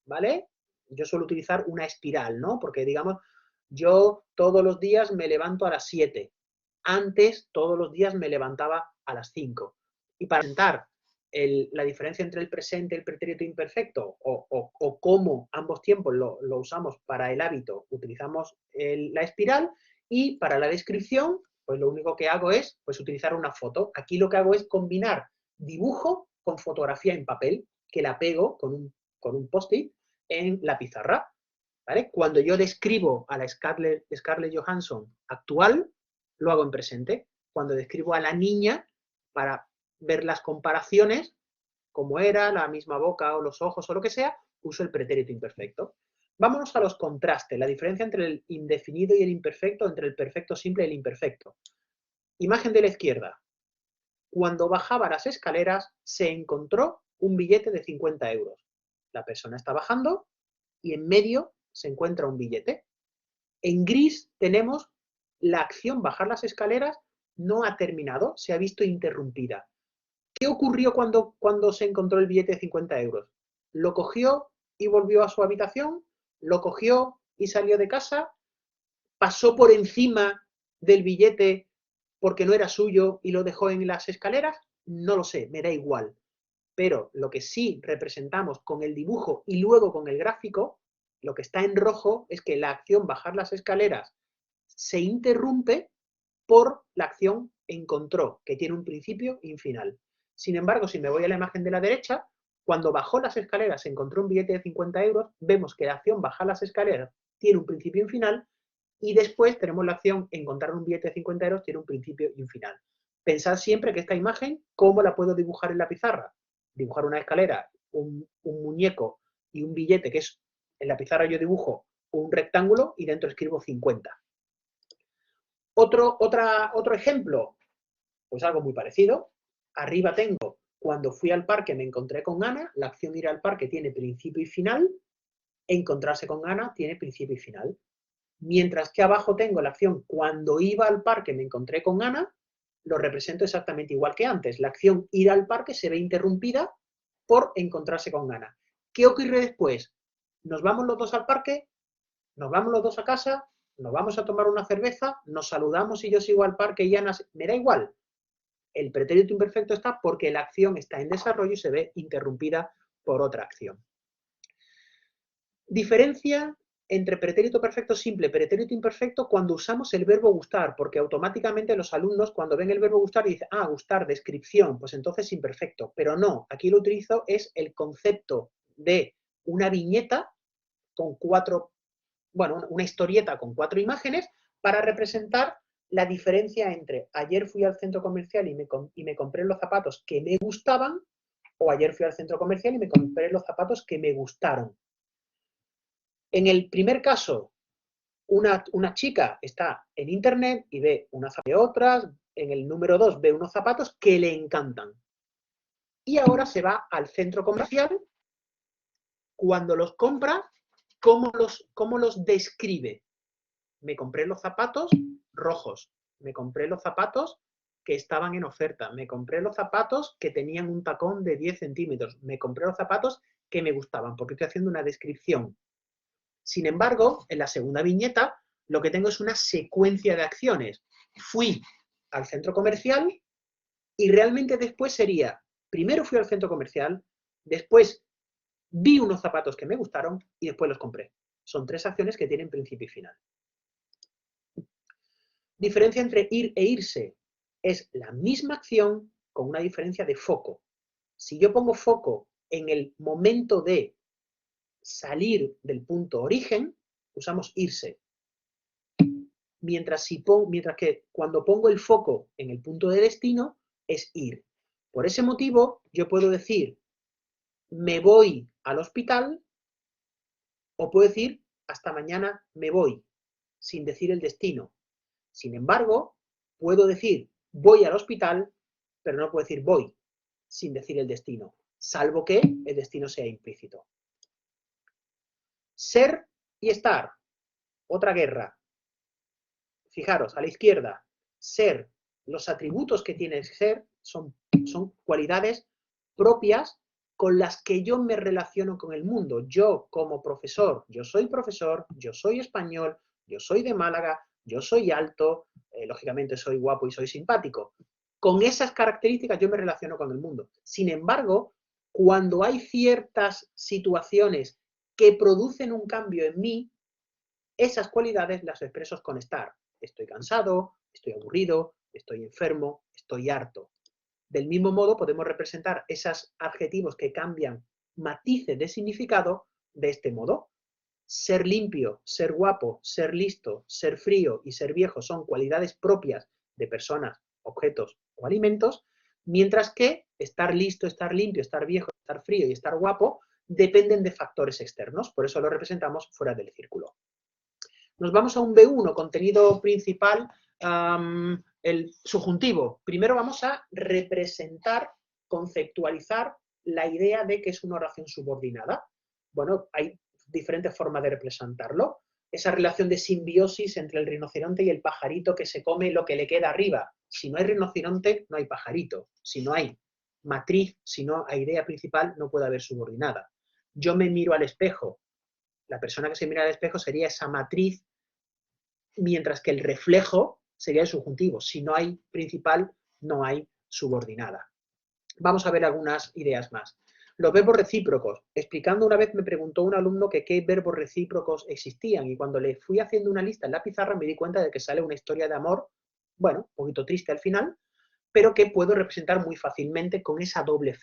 ¿vale? Yo suelo utilizar una espiral, ¿no? Porque, digamos, yo todos los días me levanto a las 7. Antes, todos los días me levantaba a las 5. Y para presentar la diferencia entre el presente y el pretérito imperfecto o cómo ambos tiempos lo usamos para el hábito, utilizamos la espiral. Y para la descripción, pues lo único que hago es pues, utilizar una foto. Aquí lo que hago es combinar dibujo con fotografía en papel, que la pego con un post-it en la pizarra. ¿Vale? Cuando yo describo a la Scarlett Johansson actual, lo hago en presente. Cuando describo a la niña, para ver las comparaciones, como era, la misma boca o los ojos o lo que sea, uso el pretérito imperfecto. Vámonos a los contrastes, la diferencia entre el indefinido y el imperfecto, entre el perfecto simple y el imperfecto. Imagen de la izquierda. Cuando bajaba las escaleras, se encontró un billete de 50 euros. La persona está bajando y en medio se encuentra un billete. En gris tenemos la acción bajar las escaleras no ha terminado, se ha visto interrumpida. ¿Qué ocurrió cuando se encontró el billete de 50 euros? Lo cogió y volvió a su habitación, lo cogió y salió de casa, pasó por encima del billete porque no era suyo y lo dejó en las escaleras, no lo sé, me da igual. Pero lo que sí representamos con el dibujo y luego con el gráfico, lo que está en rojo es que la acción bajar las escaleras se interrumpe por la acción encontró, que tiene un principio y un final. Sin embargo, si me voy a la imagen de la derecha, cuando bajó las escaleras se encontró un billete de 50 euros, vemos que la acción bajar las escaleras tiene un principio y un final, y después tenemos la acción encontrar un billete de 50 euros, tiene un principio y un final. Pensad siempre que esta imagen, ¿cómo la puedo dibujar en la pizarra? Dibujar una escalera, un muñeco y un billete, que es, en la pizarra yo dibujo un rectángulo y dentro escribo 50. Otro ejemplo, pues algo muy parecido. Arriba tengo, cuando fui al parque me encontré con Ana, la acción ir al parque tiene principio y final, encontrarse con Ana tiene principio y final. Mientras que abajo tengo la acción cuando iba al parque me encontré con Ana, lo represento exactamente igual que antes. La acción ir al parque se ve interrumpida por encontrarse con Ana. ¿Qué ocurre después? Nos vamos los dos al parque, nos vamos los dos a casa, nos vamos a tomar una cerveza, nos saludamos y yo sigo al parque y Ana... Me da igual. El pretérito imperfecto está porque la acción está en desarrollo y se ve interrumpida por otra acción. Diferencia entre pretérito perfecto simple y pretérito imperfecto cuando usamos el verbo gustar, porque automáticamente los alumnos cuando ven el verbo gustar dicen, ah, gustar, descripción, pues entonces imperfecto. Pero no, aquí lo utilizo es el concepto de una viñeta con una historieta con 4 imágenes para representar la diferencia entre ayer fui al centro comercial y me compré los zapatos que me gustaban, o ayer fui al centro comercial y me compré los zapatos que me gustaron. En el primer caso, una chica está en internet y ve unas de otras, en el número 2 ve unos zapatos que le encantan. Y ahora se va al centro comercial, cuando los compra, ¿cómo los describe? Me compré los zapatos rojos, me compré los zapatos que estaban en oferta, me compré los zapatos que tenían un tacón de 10 centímetros, me compré los zapatos que me gustaban, porque estoy haciendo una descripción. Sin embargo, en la segunda viñeta, lo que tengo es una secuencia de acciones. Fui al centro comercial y realmente después sería, primero fui al centro comercial, después vi unos zapatos que me gustaron y después los compré. Son 3 acciones que tienen principio y final. Diferencia entre ir e irse. Es la misma acción con una diferencia de foco. Si yo pongo foco en el momento de salir del punto origen, usamos irse. Mientras que cuando pongo el foco en el punto de destino, es ir. Por ese motivo, yo puedo decir, me voy al hospital, o puedo decir, hasta mañana me voy, sin decir el destino. Sin embargo, puedo decir, voy al hospital, pero no puedo decir voy, sin decir el destino, salvo que el destino sea implícito. Ser y estar, otra guerra. Fijaros, a la izquierda, ser, los atributos que tiene el ser son cualidades propias con las que yo me relaciono con el mundo. Yo, como profesor, yo soy español, yo soy de Málaga, yo soy alto, lógicamente soy guapo y soy simpático. Con esas características yo me relaciono con el mundo. Sin embargo, cuando hay ciertas situaciones que producen un cambio en mí, esas cualidades las expreso con estar. Estoy cansado, estoy aburrido, estoy enfermo, estoy harto. Del mismo modo podemos representar esos adjetivos que cambian matices de significado de este modo. Ser limpio, ser guapo, ser listo, ser frío y ser viejo son cualidades propias de personas, objetos o alimentos, mientras que estar listo, estar limpio, estar viejo, estar frío y estar guapo dependen de factores externos, por eso lo representamos fuera del círculo. Nos vamos a un B1, contenido principal, el subjuntivo. Primero vamos a representar, conceptualizar la idea de que es una oración subordinada. Bueno, hay diferentes formas de representarlo. Esa relación de simbiosis entre el rinoceronte y el pajarito que se come lo que le queda arriba. Si no hay rinoceronte, no hay pajarito. Si no hay matriz, si no hay idea principal, no puede haber subordinada. Yo me miro al espejo. La persona que se mira al espejo sería esa matriz, mientras que el reflejo sería el subjuntivo. Si no hay principal, no hay subordinada. Vamos a ver algunas ideas más. Los verbos recíprocos. Explicando una vez me preguntó un alumno que qué verbos recíprocos existían y cuando le fui haciendo una lista en la pizarra me di cuenta de que sale una historia de amor, bueno, un poquito triste al final, pero que puedo representar muy fácilmente con esa doble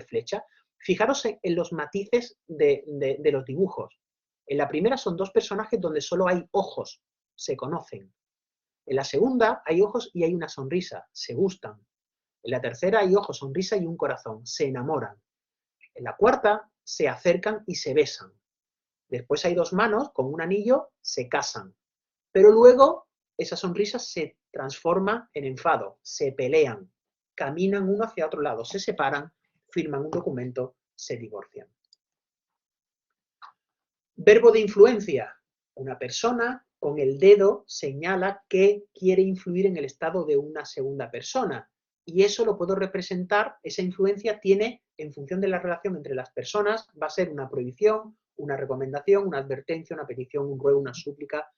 flecha. Fijaros en los matices de los dibujos. En la primera son 2 personajes donde solo hay ojos, se conocen. En la segunda hay ojos y hay una sonrisa, se gustan. En la tercera hay ojos, sonrisa y un corazón, se enamoran. En la cuarta se acercan y se besan. Después hay dos manos con un anillo, se casan. Pero luego esa sonrisa se transforma en enfado, se pelean, caminan uno hacia otro lado, se separan, firman un documento, se divorcian. Verbo de influencia. Una persona con el dedo señala que quiere influir en el estado de una segunda persona. Y eso lo puedo representar, esa influencia tiene, en función de la relación entre las personas, va a ser una prohibición, una recomendación, una advertencia, una petición, un ruego, una súplica,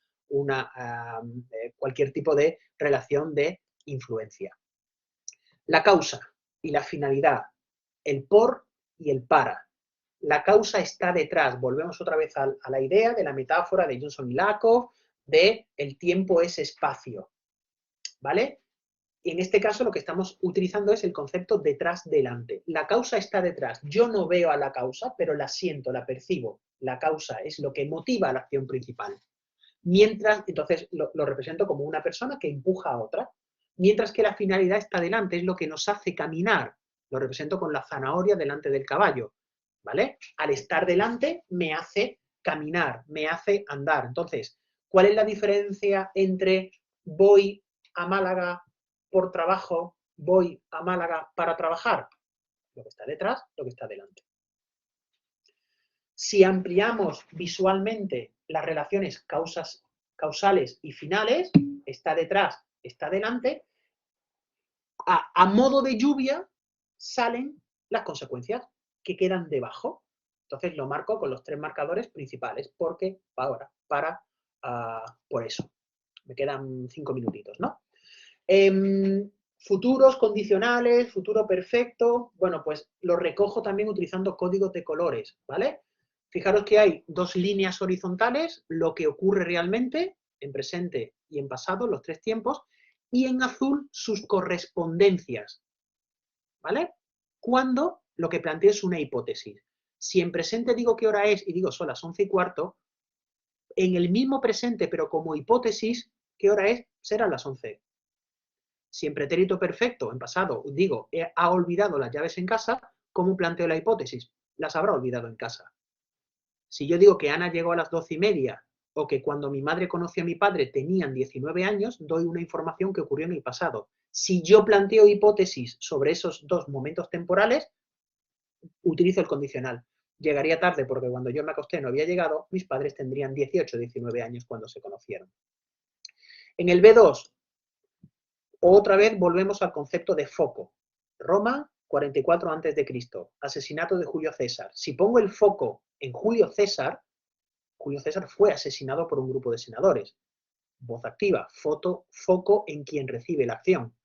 cualquier tipo de relación de influencia. La causa y la finalidad, el por y el para. La causa está detrás. Volvemos otra vez a la idea de la metáfora de Johnson y Lakoff de el tiempo es espacio, ¿vale? Y en este caso lo que estamos utilizando es el concepto detrás-delante. La causa está detrás. Yo no veo a la causa, pero la siento, la percibo. La causa es lo que motiva la acción principal. Mientras, entonces lo represento como una persona que empuja a otra. Mientras que la finalidad está delante, es lo que nos hace caminar. Lo represento con la zanahoria delante del caballo, ¿vale? Al estar delante me hace caminar, me hace andar. Entonces, ¿cuál es la diferencia entre voy a Málaga por trabajo, voy a Málaga para trabajar? Lo que está detrás, lo que está delante. Si ampliamos visualmente las relaciones causales y finales, está detrás, está delante, a modo de lluvia salen las consecuencias que quedan debajo. Entonces lo marco con los tres marcadores principales, porque ahora, por eso. Me quedan 5 minutitos, ¿no? Futuros condicionales, futuro perfecto, bueno, pues lo recojo también utilizando códigos de colores, ¿vale? Fijaros que hay dos líneas horizontales, lo que ocurre realmente, en presente y en pasado, los tres tiempos, y en azul sus correspondencias, ¿vale? Cuando lo que planteo es una hipótesis. Si en presente digo qué hora es y digo son las 11:15, en el mismo presente, pero como hipótesis, ¿qué hora es? Serán las 11. Si en pretérito perfecto, en pasado, digo, ha olvidado las llaves en casa, ¿cómo planteo la hipótesis? Las habrá olvidado en casa. Si yo digo que Ana llegó a las 12:30 o que cuando mi madre conoció a mi padre tenían 19 años, doy una información que ocurrió en el pasado. Si yo planteo hipótesis sobre esos dos momentos temporales, utilizo el condicional. Llegaría tarde porque cuando yo me acosté no había llegado, mis padres tendrían 18 o 19 años cuando se conocieron. En el B2, otra vez volvemos al concepto de foco. Roma, 44 a.C., asesinato de Julio César. Si pongo el foco en Julio César fue asesinado por un grupo de senadores. Voz activa, foco en quien recibe la acción.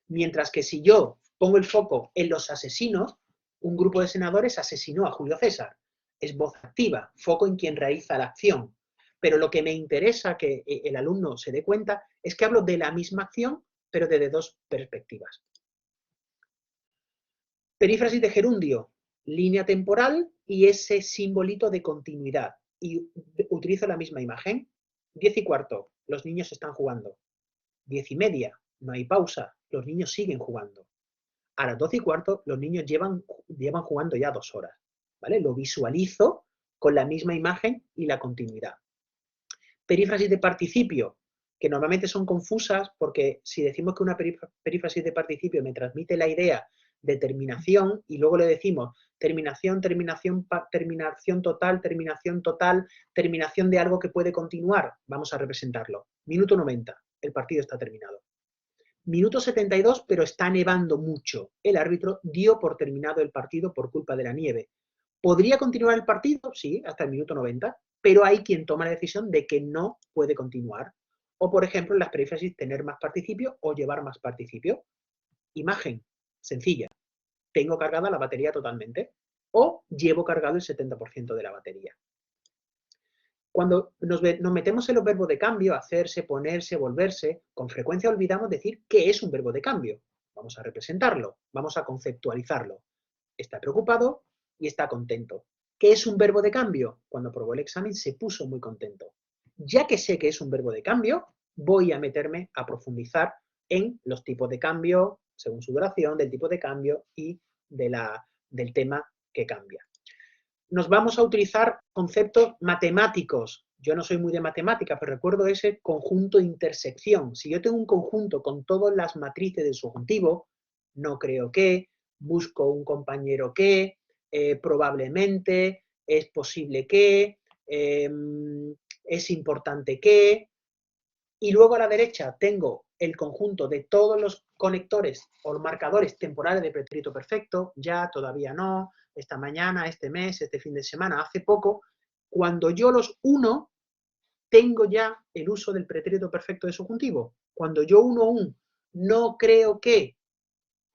Mientras que si yo pongo el foco en los asesinos, un grupo de senadores asesinó a Julio César. Es voz activa, foco en quien realiza la acción. Pero lo que me interesa que el alumno se dé cuenta es que hablo de la misma acción, pero desde dos perspectivas. Perífrasis de gerundio, línea temporal y ese simbolito de continuidad. Y utilizo la misma imagen. 10:15, los niños están jugando. 10:30, no hay pausa, los niños siguen jugando. A las 12:15, los niños llevan jugando ya 2 horas. ¿Vale? Lo visualizo con la misma imagen y la continuidad. Perífrasis de participio, que normalmente son confusas porque si decimos que una perífrasis de participio me transmite la idea de terminación y luego le decimos terminación total, terminación de algo que puede continuar, vamos a representarlo. Minuto 90, el partido está terminado. Minuto 72, pero está nevando mucho. El árbitro dio por terminado el partido por culpa de la nieve. ¿Podría continuar el partido? Sí, hasta el minuto 90, pero hay quien toma la decisión de que no puede continuar. O, por ejemplo, en las perífrasis, tener más participio o llevar más participio. Imagen, sencilla. Tengo cargada la batería totalmente o llevo cargado el 70% de la batería. Cuando nos metemos en los verbos de cambio, hacerse, ponerse, volverse, con frecuencia olvidamos decir qué es un verbo de cambio. Vamos a representarlo, vamos a conceptualizarlo. Está preocupado y está contento. ¿Qué es un verbo de cambio? Cuando probó el examen se puso muy contento. Ya que sé que es un verbo de cambio, voy a meterme a profundizar en los tipos de cambio, según su duración, del tipo de cambio y del tema que cambia. nos vamos a utilizar conceptos matemáticos. Yo no soy muy de matemáticas, pero recuerdo ese conjunto de intersección. Si yo tengo un conjunto con todas las matrices del subjuntivo, no creo que, busco un compañero que, probablemente, es posible que, es importante que, y luego a la derecha tengo el conjunto de todos los conectores o marcadores temporales de pretérito perfecto, ya, todavía no, esta mañana, este mes, este fin de semana, hace poco. Cuando yo los uno, tengo ya el uso del pretérito perfecto de subjuntivo. Cuando yo uno un no creo que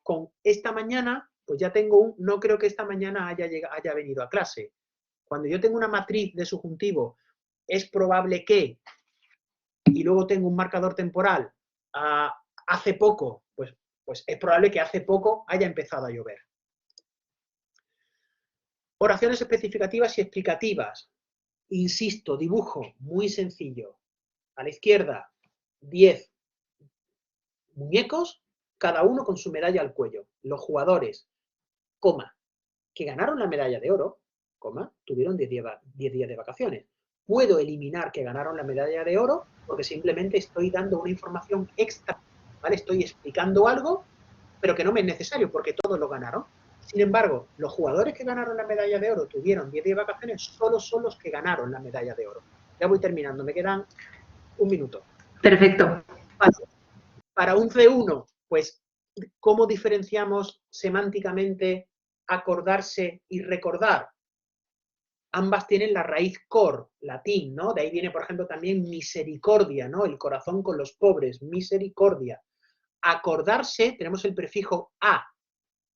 con esta mañana, pues ya tengo un no creo que esta mañana haya venido a clase. Cuando yo tengo una matriz de subjuntivo, es probable que, y luego tengo un marcador temporal, hace poco, pues es probable que hace poco haya empezado a llover. Oraciones especificativas y explicativas. Insisto, dibujo muy sencillo. A la izquierda, 10 muñecos, cada uno con su medalla al cuello. Los jugadores, coma, que ganaron la medalla de oro, coma, tuvieron 10 días de vacaciones. Puedo eliminar que ganaron la medalla de oro porque simplemente estoy dando una información extra, ¿vale? Estoy explicando algo, pero que no me es necesario porque todos lo ganaron. Sin embargo, los jugadores que ganaron la medalla de oro tuvieron 10 días de vacaciones, solo son los que ganaron la medalla de oro. Ya voy terminando, me quedan un minuto. Perfecto. Para un C1, pues, ¿cómo diferenciamos semánticamente acordarse y recordar? Ambas tienen la raíz cor, latín, ¿no? De ahí viene, por ejemplo, también misericordia, ¿no? El corazón con los pobres, misericordia. Acordarse, tenemos el prefijo a.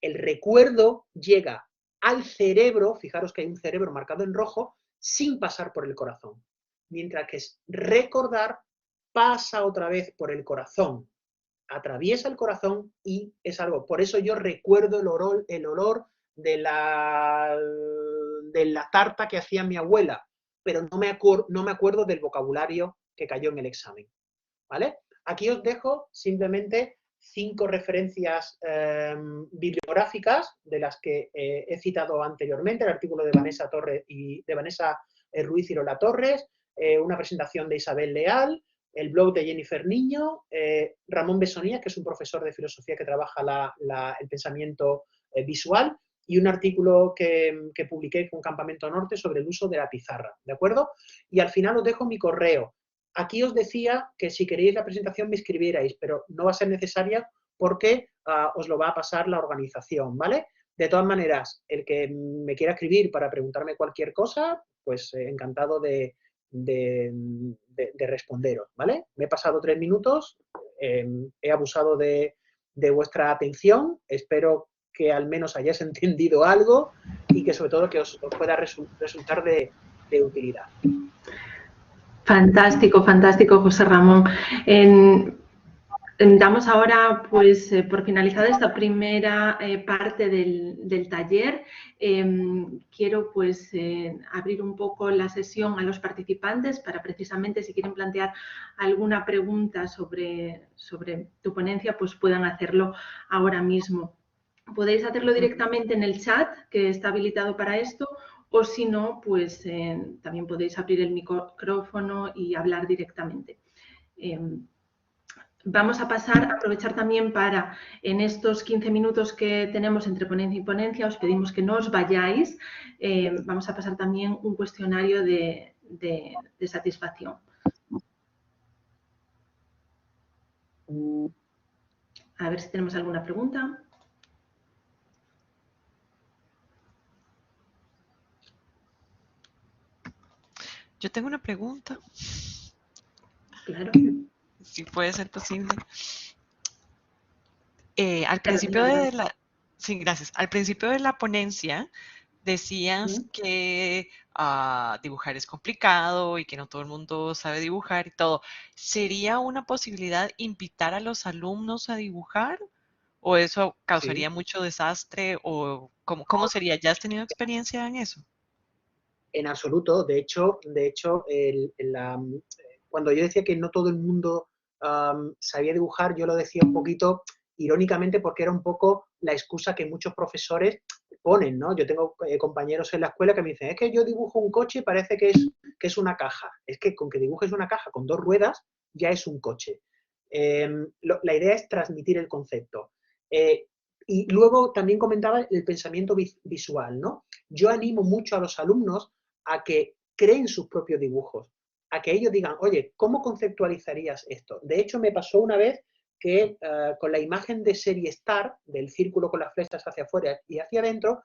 El recuerdo llega al cerebro, fijaros que hay un cerebro marcado en rojo, sin pasar por el corazón. Mientras que es recordar, pasa otra vez por el corazón, atraviesa el corazón y es algo. Por eso yo recuerdo el olor de la tarta que hacía mi abuela, pero no me acuerdo del vocabulario que cayó en el examen, ¿vale? Aquí os dejo simplemente 5 referencias bibliográficas de las que he citado anteriormente, el artículo de Vanessa Torres y de Vanessa Ruiz y Lola Torres, una presentación de Isabel Leal, el blog de Jennifer Niño, Ramón Besonía, que es un profesor de filosofía que trabaja el pensamiento visual, y un artículo que publiqué con Campamento Norte sobre el uso de la pizarra, ¿de acuerdo? Y al final os dejo mi correo. Aquí os decía que si queréis la presentación me escribierais, pero no va a ser necesaria porque os lo va a pasar la organización, ¿vale? De todas maneras, el que me quiera escribir para preguntarme cualquier cosa, pues encantado de responderos, ¿vale? Me he pasado 3 minutos, he abusado de vuestra atención, espero que al menos hayáis entendido algo y que sobre todo que os pueda resultar de utilidad. Fantástico, fantástico, José Ramón. Damos ahora, pues, por finalizada esta primera parte del taller. Quiero, pues, abrir un poco la sesión a los participantes para precisamente, si quieren plantear alguna pregunta sobre tu ponencia, pues puedan hacerlo ahora mismo. Podéis hacerlo directamente en el chat, que está habilitado para esto, o si no, pues también podéis abrir el micrófono y hablar directamente. Vamos a aprovechar también para, en estos 15 minutos que tenemos entre ponencia y ponencia, os pedimos que no os vayáis. Vamos a pasar también un cuestionario de satisfacción. A ver si tenemos alguna pregunta. Yo tengo una pregunta. Claro. Si puede ser posible. Al principio de la... Sí, gracias. Al principio de la ponencia decías que dibujar es complicado y que no todo el mundo sabe dibujar y todo. ¿Sería una posibilidad invitar a los alumnos a dibujar? ¿O eso causaría mucho desastre? ¿O cómo sería? ¿Ya has tenido experiencia en eso? En absoluto. De hecho cuando yo decía que no todo el mundo sabía dibujar, yo lo decía un poquito irónicamente porque era un poco la excusa que muchos profesores, ponen, ¿no? Yo tengo compañeros en la escuela que me dicen, es que yo dibujo un coche y parece que es una caja. Es que con que dibujes una caja con 2 ruedas ya es un coche. La idea es transmitir el concepto. Y luego también comentaba el pensamiento visual, ¿no? Yo animo mucho a los alumnos a que creen sus propios dibujos, a que ellos digan, oye, ¿cómo conceptualizarías esto? De hecho, me pasó una vez que con la imagen de serie Star, del círculo con las flechas hacia afuera y hacia adentro,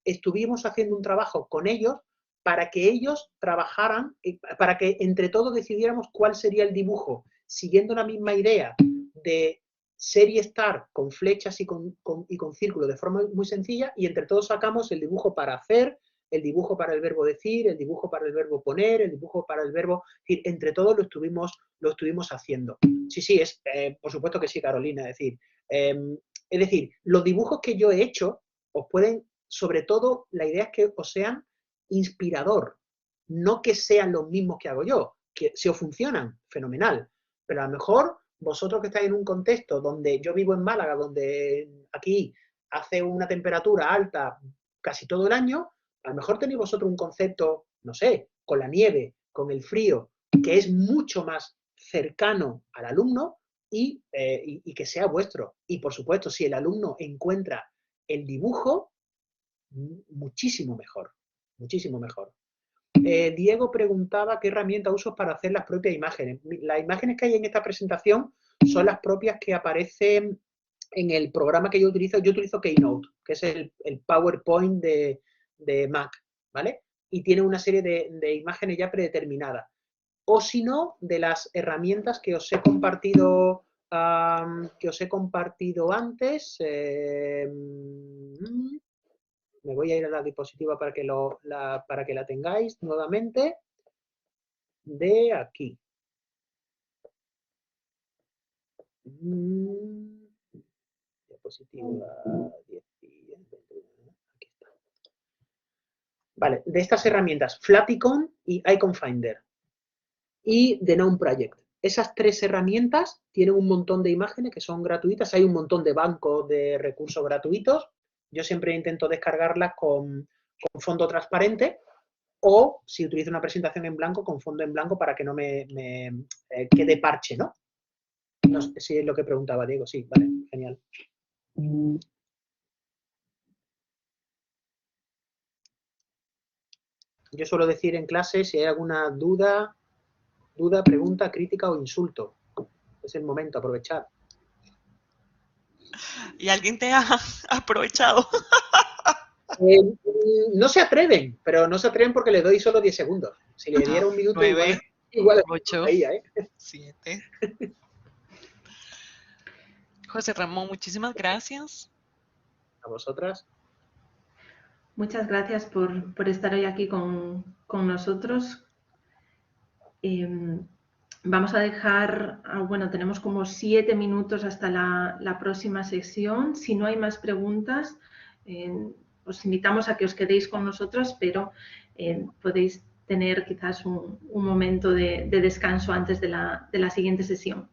estuvimos haciendo un trabajo con ellos para que ellos trabajaran, para que entre todos decidiéramos cuál sería el dibujo, siguiendo la misma idea de serie Star con flechas y con círculo de forma muy sencilla, y entre todos sacamos el dibujo para hacer, el dibujo para el verbo decir, el dibujo para el verbo poner, el dibujo para el verbo... Entre todos lo estuvimos haciendo. Sí, por supuesto que sí, Carolina. Es decir, los dibujos que yo he hecho os pueden, sobre todo, la idea es que os sean inspirador, no que sean los mismos que hago yo, que si os funcionan, fenomenal, pero a lo mejor vosotros que estáis en un contexto donde yo vivo en Málaga, donde aquí hace una temperatura alta casi todo el año, a lo mejor tenéis vosotros un concepto, no sé, con la nieve, con el frío, que es mucho más cercano al alumno y que sea vuestro. Y por supuesto, si el alumno encuentra el dibujo, muchísimo mejor, muchísimo mejor. Diego preguntaba qué herramienta uso para hacer las propias imágenes. Las imágenes que hay en esta presentación son las propias que aparecen en el programa que yo utilizo. Yo utilizo Keynote, que es el PowerPoint de Mac, ¿vale? Y tiene una serie de imágenes ya predeterminadas. O si no, de las herramientas que os he compartido antes. Me voy a ir a la diapositiva para que la tengáis nuevamente. De aquí. Diapositiva 10 y 21. Aquí está. Vale, de estas herramientas, Flaticon y Icon Finder y The Noun Project. Esas 3 herramientas tienen un montón de imágenes que son gratuitas. Hay un montón de bancos de recursos gratuitos. Yo siempre intento descargarlas con fondo transparente, o si utilizo una presentación en blanco, con fondo en blanco para que no me quede parche, ¿no? No sé si es lo que preguntaba Diego. Sí, vale, genial. Yo suelo decir en clase, si hay alguna duda, pregunta, crítica o insulto. Es el momento, aprovechar. ¿Y alguien te ha aprovechado? No se atreven, pero no se atreven porque le doy solo 10 segundos. Si le diera un minuto, 9, igual 8, ahí, ¿eh? 7. José Ramón, muchísimas gracias. A vosotras. Muchas gracias por estar hoy aquí con nosotros. Vamos a dejar, bueno, tenemos como 7 minutos hasta la próxima sesión. Si no hay más preguntas, os invitamos a que os quedéis con nosotros, pero podéis tener quizás un momento de descanso antes de la siguiente sesión.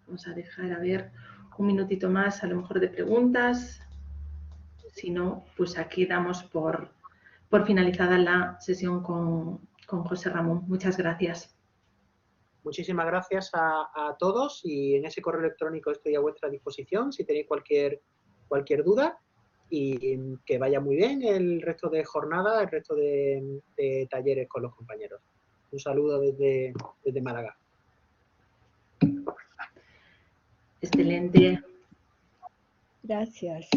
Vamos a dejar, a ver, un minutito más a lo mejor de preguntas. Si no, pues aquí damos por finalizada la sesión con José Ramón. Muchas gracias. Muchísimas gracias a todos, y en ese correo electrónico estoy a vuestra disposición si tenéis cualquier duda, y que vaya muy bien el resto de jornada, el resto de talleres con los compañeros. Un saludo desde Málaga. Excelente. Gracias.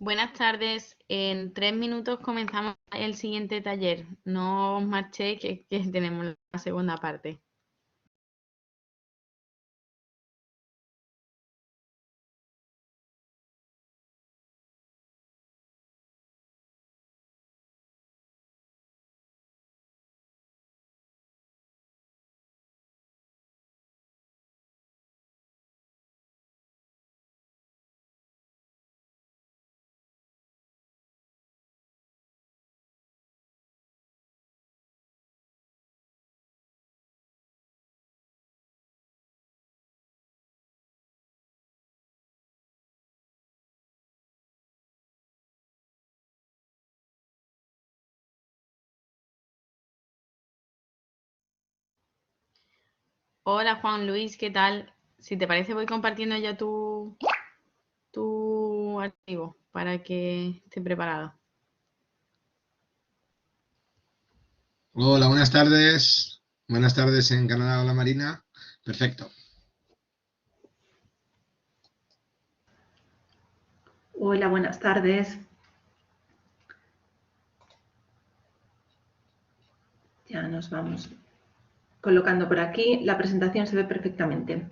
Buenas tardes. En 3 minutos comenzamos el siguiente taller. No os marchéis, que tenemos la segunda parte. Hola Juan Luis, ¿qué tal? Si te parece voy compartiendo ya tu archivo para que esté preparado. Hola, buenas tardes. Buenas tardes en Canadá. Hola, Marina. Perfecto. Hola, buenas tardes. Ya nos vamos colocando por aquí. La presentación se ve perfectamente.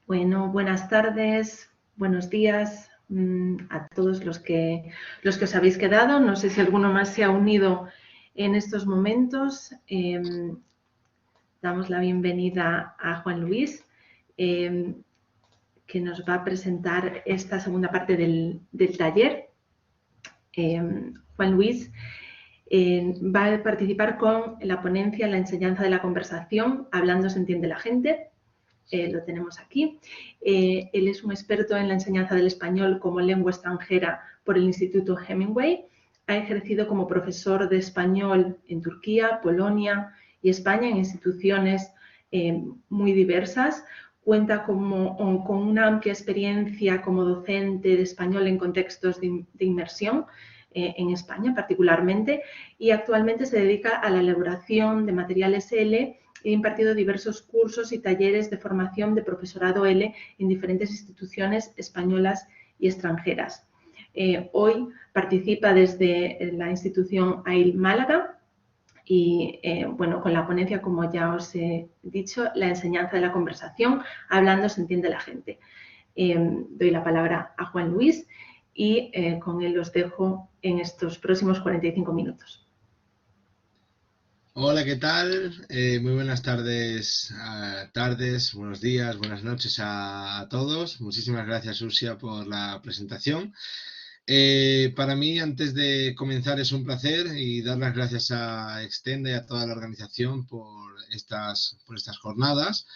Bueno, buenas tardes, buenos días a todos los que os habéis quedado. No sé si alguno más se ha unido en estos momentos. Damos la bienvenida a Juan Luis, que nos va a presentar esta segunda parte del taller. Juan Luis va a participar con la ponencia La enseñanza de la conversación, hablando se entiende la gente. Lo tenemos aquí. Él es un experto en la enseñanza del español como lengua extranjera por el Instituto Hemingway. Ha ejercido como profesor de español en Turquía, Polonia y España en instituciones muy diversas. Cuenta con una amplia experiencia como docente de español en contextos de inmersión en España particularmente, y actualmente se dedica a la elaboración de materiales L. He impartido diversos cursos y talleres de formación de profesorado L en diferentes instituciones españolas y extranjeras. Hoy participa desde la institución AIL Málaga y, bueno, con la ponencia, como ya os he dicho, la enseñanza de la conversación, hablando se entiende la gente. Doy la palabra a Juan Luis y con él os dejo en estos próximos 45 minutos. Hola, ¿qué tal? Muy buenas tardes, buenos días, buenas noches a todos. Muchísimas gracias, Ursia, por la presentación. Para mí, antes de comenzar, es un placer y dar las gracias a Extenda y a toda la organización por estas jornadas,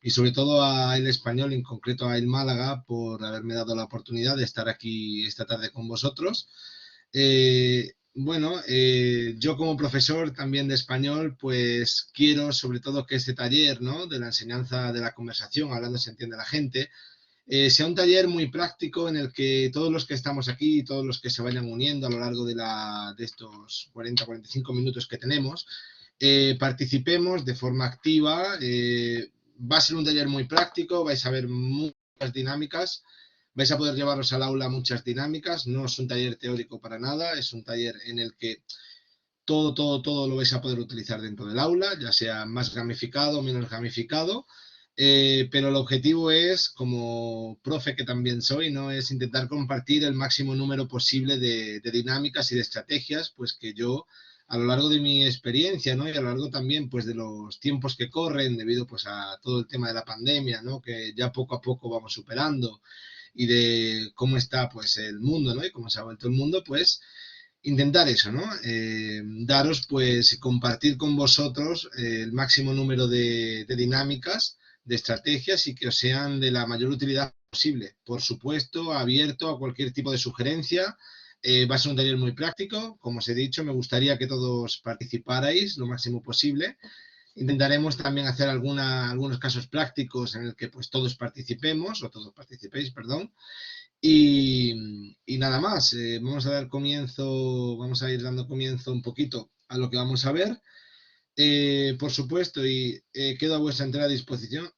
y sobre todo a El Español, en concreto a El Málaga, por haberme dado la oportunidad de estar aquí esta tarde con vosotros. Bueno, yo como profesor también de español, pues quiero sobre todo que este taller, ¿no?, de la enseñanza de la conversación, hablando se entiende la gente, sea un taller muy práctico en el que todos los que estamos aquí, todos los que se vayan uniendo a lo largo de estos 40-45 minutos que tenemos, participemos de forma activa. Va a ser un taller muy práctico, vais a ver muchas dinámicas, vais a poder llevaros al aula muchas dinámicas. No es un taller teórico para nada, es un taller en el que todo lo vais a poder utilizar dentro del aula, ya sea más gamificado o menos gamificado. Pero el objetivo es, como profe que también soy, ¿no? Es intentar compartir el máximo número posible de dinámicas y de estrategias, pues que yo, a lo largo de mi experiencia, ¿no? Y a lo largo también, pues, de los tiempos que corren, debido, pues, a todo el tema de la pandemia, ¿no? Que ya poco a poco vamos superando, y de cómo está, pues, el mundo, ¿no? Y cómo se ha vuelto el mundo, pues, intentar eso, ¿no? Daros, pues, compartir con vosotros el máximo número de dinámicas, de estrategias, y que os sean de la mayor utilidad posible. Por supuesto, abierto a cualquier tipo de sugerencia. Va a ser un taller muy práctico. Como os he dicho, me gustaría que todos participarais lo máximo posible. Intentaremos también hacer algunos casos prácticos en el que, pues, todos participemos, o todos participéis, perdón. Y nada más, vamos vamos a ir dando comienzo un poquito a lo que vamos a ver. Por supuesto, y quedo a vuestra entera disposición,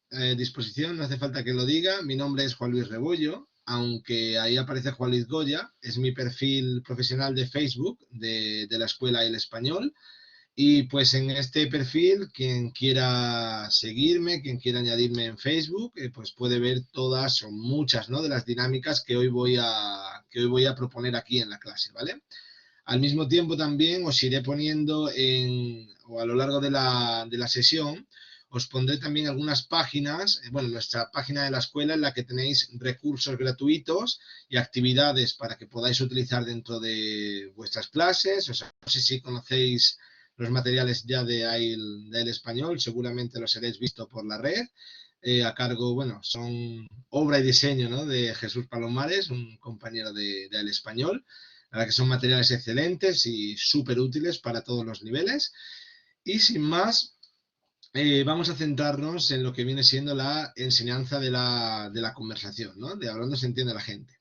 no hace falta que lo diga. Mi nombre es Juan Luis Rebollo, aunque ahí aparece Juan Luis Goya, es mi perfil profesional de Facebook de la Escuela El Español. Y pues en este perfil, quien quiera seguirme, quien quiera añadirme en Facebook, pues puede ver todas o muchas, ¿no?, de las dinámicas que hoy voy a proponer aquí en la clase, ¿vale? Al mismo tiempo también os iré poniendo o a lo largo de la sesión, os pondré también algunas páginas, bueno, nuestra página de la escuela, en la que tenéis recursos gratuitos y actividades para que podáis utilizar dentro de vuestras clases. O sea, no sé si conocéis los materiales ya de AIL Español, seguramente los habréis visto por la red. A cargo, bueno, son obra y diseño, ¿no?, de Jesús Palomares, un compañero de AIL Español. La verdad que son materiales excelentes y súper útiles para todos los niveles. Y sin más, vamos a centrarnos en lo que viene siendo la enseñanza de la conversación, ¿no?, de hablando se entiende la gente.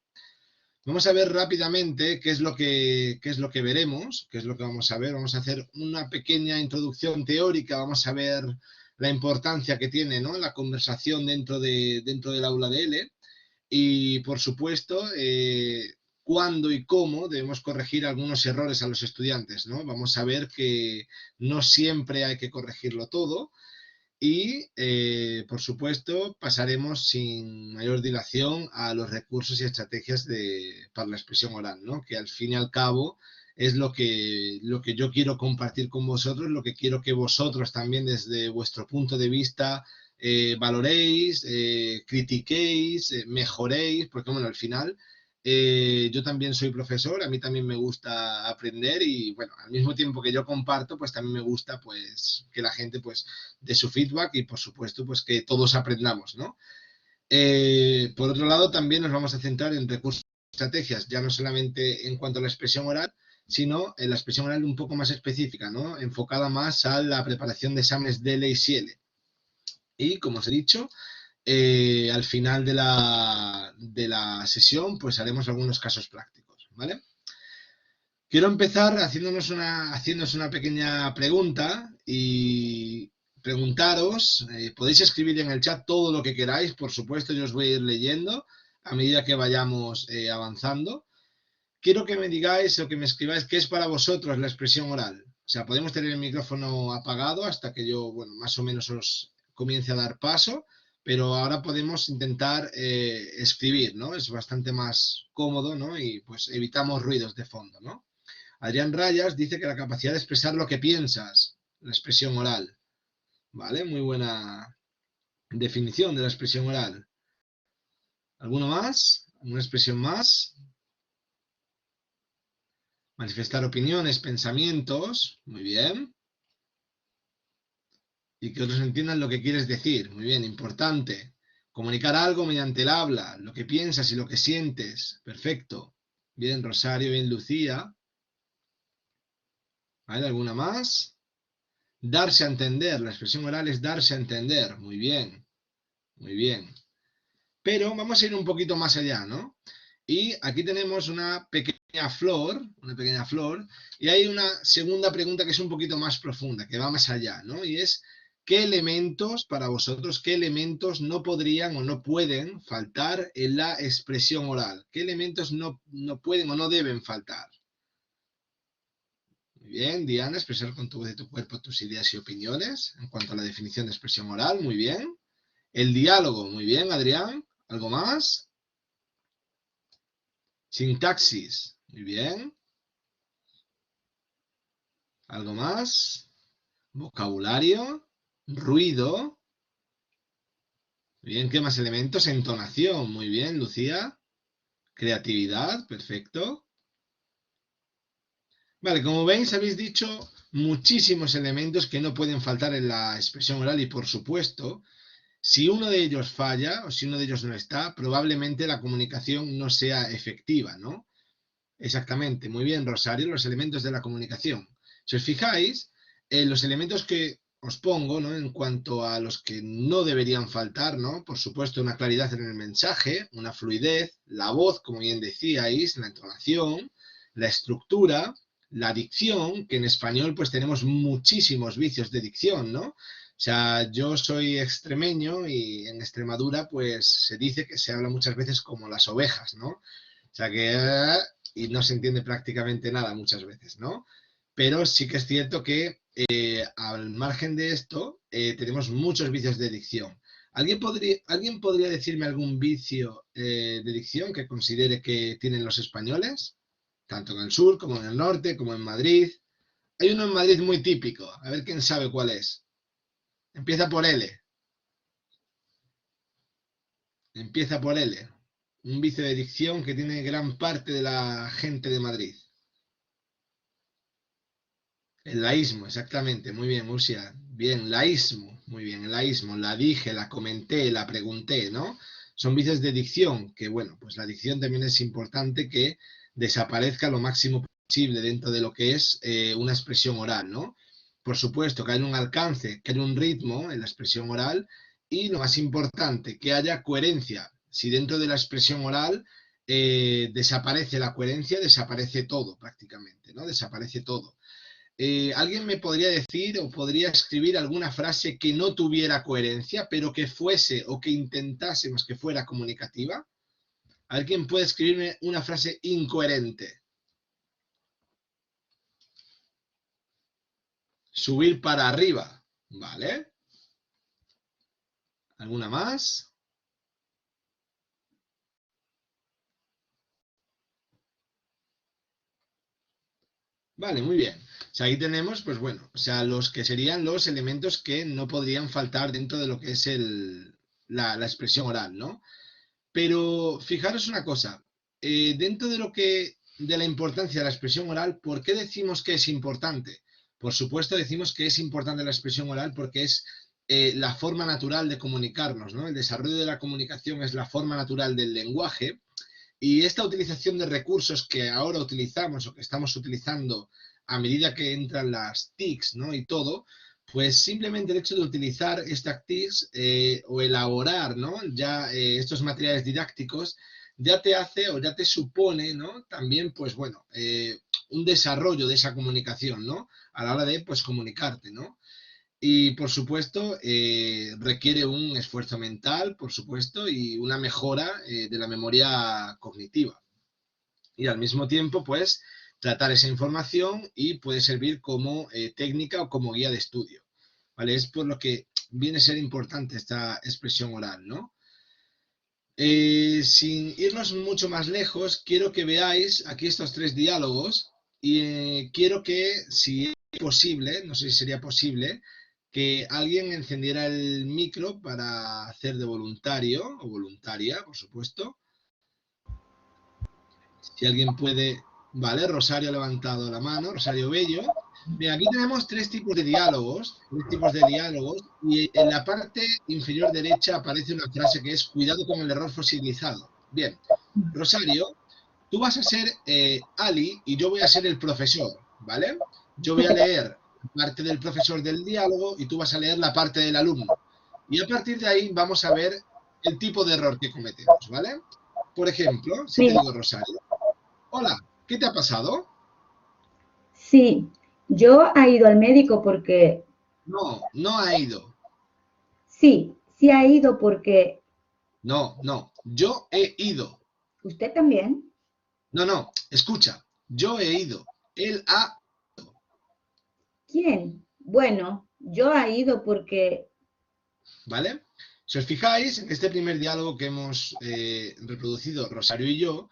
Vamos a ver rápidamente qué es lo que veremos, qué es lo que vamos a ver. Vamos a hacer una pequeña introducción teórica, vamos a ver la importancia que tiene, ¿no?, la conversación dentro del aula de L. Y, por supuesto, cuándo y cómo debemos corregir algunos errores a los estudiantes, ¿no? Vamos a ver que no siempre hay que corregirlo todo. Y, por supuesto, pasaremos sin mayor dilación a los recursos y estrategias para la expresión oral, ¿no?, que al fin y al cabo es lo que yo quiero compartir con vosotros, lo que quiero que vosotros también, desde vuestro punto de vista, valoréis, critiquéis, mejoréis, porque bueno, al final yo también soy profesor, a mí también me gusta aprender, y bueno, al mismo tiempo que yo comparto, pues también me gusta, pues, que la gente, pues, dé su feedback, y por supuesto, pues, que todos aprendamos, ¿no? Por otro lado, también nos vamos a centrar en recursos y estrategias, ya no solamente en cuanto a la expresión oral, sino en la expresión oral un poco más específica, ¿no?, enfocada más a la preparación de exámenes DL y SIEL. Y, como os he dicho, al final de la sesión, pues haremos algunos casos prácticos, ¿vale? Quiero empezar haciéndonos una pequeña pregunta, y preguntaros, podéis escribir en el chat todo lo que queráis, por supuesto, yo os voy a ir leyendo a medida que vayamos avanzando. Quiero que me digáis o que me escribáis qué es para vosotros la expresión oral. O sea, podemos tener el micrófono apagado hasta que yo, bueno, más o menos os comience a dar paso, pero ahora podemos intentar escribir, ¿no? Es bastante más cómodo, ¿no? Y pues evitamos ruidos de fondo, ¿no? Adrián Rayas dice que la capacidad de expresar lo que piensas, la expresión oral. ¿Vale? Muy buena definición de la expresión oral. ¿Alguno más? ¿Una expresión más? Manifestar opiniones, pensamientos. Muy bien. Y que otros entiendan lo que quieres decir. Muy bien, importante. Comunicar algo mediante el habla, lo que piensas y lo que sientes. Perfecto. Bien, Rosario, bien, Lucía. ¿Vale? ¿Alguna más? Darse a entender. La expresión oral es darse a entender. Muy bien. Muy bien. Pero vamos a ir un poquito más allá, ¿no? Y aquí tenemos una pequeña flor, y hay una segunda pregunta que es un poquito más profunda, que va más allá, ¿no? Y es, ¿qué elementos, para vosotros, qué elementos no podrían o no pueden faltar en la expresión oral? ¿Qué elementos no pueden o no deben faltar? Muy bien, Diana, expresar con tu voz y tu cuerpo tus ideas y opiniones en cuanto a la definición de expresión oral, muy bien. El diálogo, muy bien, Adrián. ¿Algo más? Sintaxis, muy bien. ¿Algo más? Vocabulario, ruido. Muy bien, ¿qué más elementos? Entonación, muy bien, Lucía. Creatividad, perfecto. Vale, como veis, habéis dicho muchísimos elementos que no pueden faltar en la expresión oral y, por supuesto, si uno de ellos falla o si uno de ellos no está, probablemente la comunicación no sea efectiva, ¿no? Exactamente, muy bien, Rosario, los elementos de la comunicación. Si os fijáis, los elementos que os pongo, ¿no? En cuanto a los que no deberían faltar, ¿no? Por supuesto, una claridad en el mensaje, una fluidez, la voz, como bien decíais, la entonación, la estructura, la dicción, que en español pues tenemos muchísimos vicios de dicción, ¿no? O sea, yo soy extremeño y en Extremadura pues se dice que se habla muchas veces como las ovejas, ¿no? O sea que y no se entiende prácticamente nada muchas veces, ¿no? Pero sí que es cierto que al margen de esto tenemos muchos vicios de dicción. ¿Alguien podría decirme algún vicio de dicción que considere que tienen los españoles? Tanto en el sur como en el norte, como en Madrid. Hay uno en Madrid muy típico. A ver quién sabe cuál es. Empieza por L. Empieza por L. Un vicio de dicción que tiene gran parte de la gente de Madrid. El laísmo, exactamente. Muy bien, Murcia. Bien, laísmo. Muy bien, el laísmo. La dije, la comenté, la pregunté, ¿no? Son vicios de dicción, que bueno, pues la dicción también es importante que desaparezca lo máximo posible dentro de lo que es una expresión oral, ¿no? Por supuesto, que haya un alcance, que haya un ritmo en la expresión oral y lo más importante, que haya coherencia. Si dentro de la expresión oral desaparece la coherencia, desaparece todo prácticamente, ¿no? Desaparece todo. ¿Alguien me podría decir o podría escribir alguna frase que no tuviera coherencia, pero que fuese o que intentásemos que fuera comunicativa? ¿Alguien puede escribirme una frase incoherente? Subir para arriba, ¿vale? ¿Alguna más? Vale, muy bien. O sea, ahí tenemos, pues bueno, o sea, los que serían los elementos que no podrían faltar dentro de lo que es la expresión oral, ¿no? Pero fijaros una cosa, dentro de la importancia de la expresión oral, ¿por qué decimos que es importante? Por supuesto decimos que es importante la expresión oral porque es la forma natural de comunicarnos, ¿no? El desarrollo de la comunicación es la forma natural del lenguaje y esta utilización de recursos que ahora utilizamos o que estamos utilizando a medida que entran las TICs, ¿no? Y todo, pues simplemente el hecho de utilizar estas TICs o elaborar, ¿no? Ya estos materiales didácticos ya te hace o ya te supone, ¿no? También, pues bueno, un desarrollo de esa comunicación, ¿no? A la hora de, pues, comunicarte, ¿no? Y por supuesto, requiere un esfuerzo mental, por supuesto, y una mejora de la memoria cognitiva. Y al mismo tiempo, pues, tratar esa información y puede servir como técnica o como guía de estudio. ¿Vale? Es por lo que viene a ser importante esta expresión oral, ¿no? Sin irnos mucho más lejos, quiero que veáis aquí estos tres diálogos y quiero que, si es posible, no sé si sería posible, que alguien encendiera el micro para hacer de voluntario o voluntaria, por supuesto. Si alguien puede... Vale, Rosario ha levantado la mano, Rosario Bello. Bien, aquí tenemos tres tipos de diálogos, y en la parte inferior derecha aparece una frase que es cuidado con el error fosilizado. Bien, Rosario, tú vas a ser Ali y yo voy a ser el profesor, ¿vale? Yo voy a leer parte del profesor del diálogo y tú vas a leer la parte del alumno. Y a partir de ahí vamos a ver el tipo de error que cometemos, ¿vale? Por ejemplo, si te Mira, digo Rosario, hola, ¿qué te ha pasado? sí, yo he ido al médico porque, No, no ha ido. sí ha ido porque No, no, yo he ido. usted también. No, no, escucha, yo he ido. Él ha, ¿Quién? Bueno, yo he ido porque, ¿vale? Si os fijáis, en este primer diálogo que hemos reproducido Rosario y yo,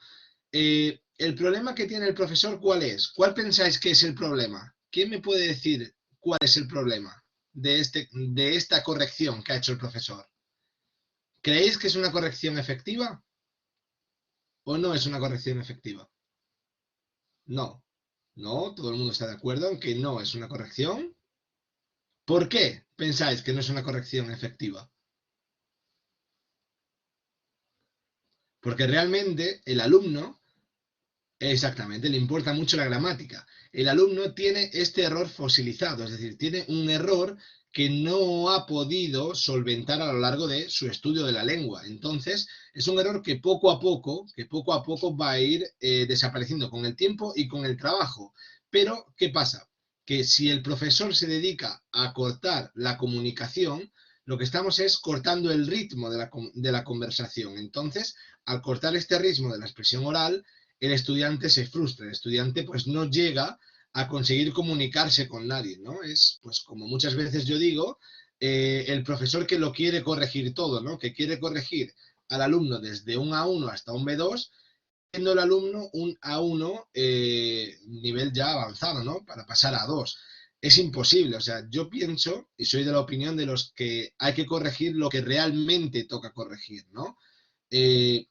el problema que tiene el profesor, ¿cuál es? ¿Cuál pensáis que es el problema? ¿Quién me puede decir cuál es el problema de esta corrección que ha hecho el profesor? ¿Creéis que es una corrección efectiva o no es una corrección efectiva? No, no, todo el mundo está de acuerdo en que no es una corrección. ¿Por qué pensáis que no es una corrección efectiva? Porque realmente el alumno, exactamente, le importa mucho la gramática. El alumno tiene este error fosilizado, es decir, tiene un error que no ha podido solventar a lo largo de su estudio de la lengua. Entonces, es un error que poco a poco va a ir desapareciendo con el tiempo y con el trabajo. Pero, ¿qué pasa? Que si el profesor se dedica a cortar la comunicación, lo que estamos es cortando el ritmo de la conversación. Entonces, al cortar este ritmo de la expresión oral, el estudiante se frustra, el estudiante pues no llega a conseguir comunicarse con nadie, ¿no? Es pues como muchas veces yo digo, el profesor que lo quiere corregir todo, ¿no? Que quiere corregir al alumno desde un A1 hasta un B2, siendo el alumno un A1 nivel ya avanzado, ¿no? Para pasar a A2. Es imposible, o sea, yo pienso y soy de la opinión de los que hay que corregir lo que realmente toca corregir, ¿no?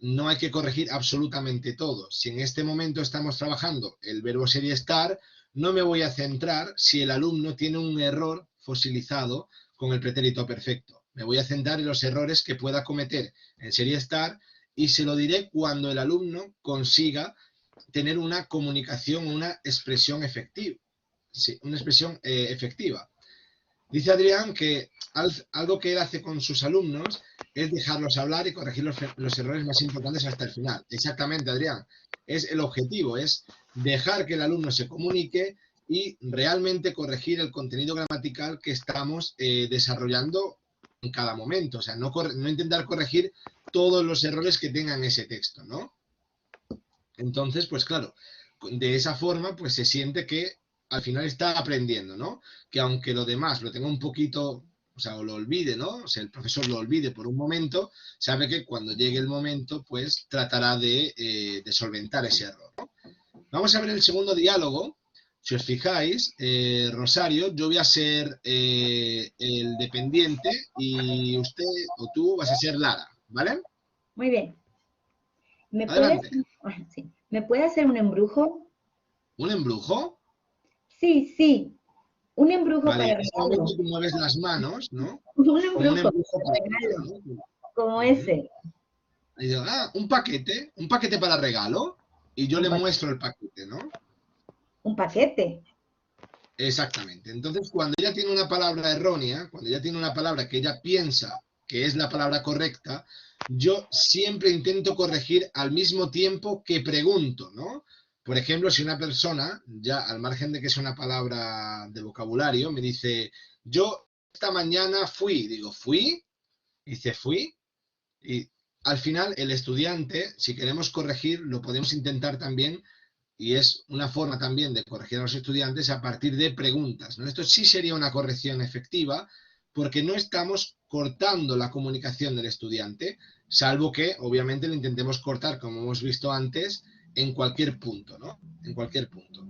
No hay que corregir absolutamente todo. Si en este momento estamos trabajando el verbo ser y estar, no me voy a centrar si el alumno tiene un error fosilizado con el pretérito perfecto. Me voy a centrar en los errores que pueda cometer en ser y estar y se lo diré cuando el alumno consiga tener una comunicación, una expresión efectiva. Sí, una expresión efectiva. Dice Adrián que algo que él hace con sus alumnos es dejarlos hablar y corregir los errores más importantes hasta el final. Exactamente, Adrián. Es el objetivo, es dejar que el alumno se comunique y realmente corregir el contenido gramatical que estamos desarrollando en cada momento. O sea, no intentar corregir todos los errores que tengan ese texto, ¿no? Entonces, pues claro, de esa forma, pues se siente que al final está aprendiendo, ¿no? Que aunque lo demás lo tenga un poquito, o sea, o lo olvide, ¿no? O sea, el profesor lo olvide por un momento, sabe que cuando llegue el momento, pues tratará de solventar ese error, ¿no? Vamos a ver el segundo diálogo. Si os fijáis, Rosario, yo voy a ser el dependiente y usted o tú vas a ser Lara, ¿vale? Muy bien. ¿Me puedes, Adelante. sí, ¿me puede hacer un embrujo? ¿Un embrujo? Sí, un embrujo Vale, para en ese regalo. momento tú mueves las manos, ¿no? Un Como un embrujo embrujo para para regalo, regalo, ¿no? como Ujú. ese. Y digo, un paquete para regalo. Y yo Un, le pa- muestro el paquete, ¿no? un paquete. Exactamente. Entonces, cuando ella tiene una palabra errónea, cuando ella tiene una palabra que ella piensa que es la palabra correcta, yo siempre intento corregir al mismo tiempo que pregunto, ¿no? Por ejemplo, si una persona, ya al margen de que es una palabra de vocabulario, me dice, yo esta mañana fui, digo, ¿fui? Dice, fui. Y al final, el estudiante, si queremos corregir, lo podemos intentar también y es una forma también de corregir a los estudiantes a partir de preguntas, ¿no? Esto sí sería una corrección efectiva porque no estamos cortando la comunicación del estudiante, salvo que obviamente lo intentemos cortar, como hemos visto antes, en cualquier punto, ¿no? En cualquier punto.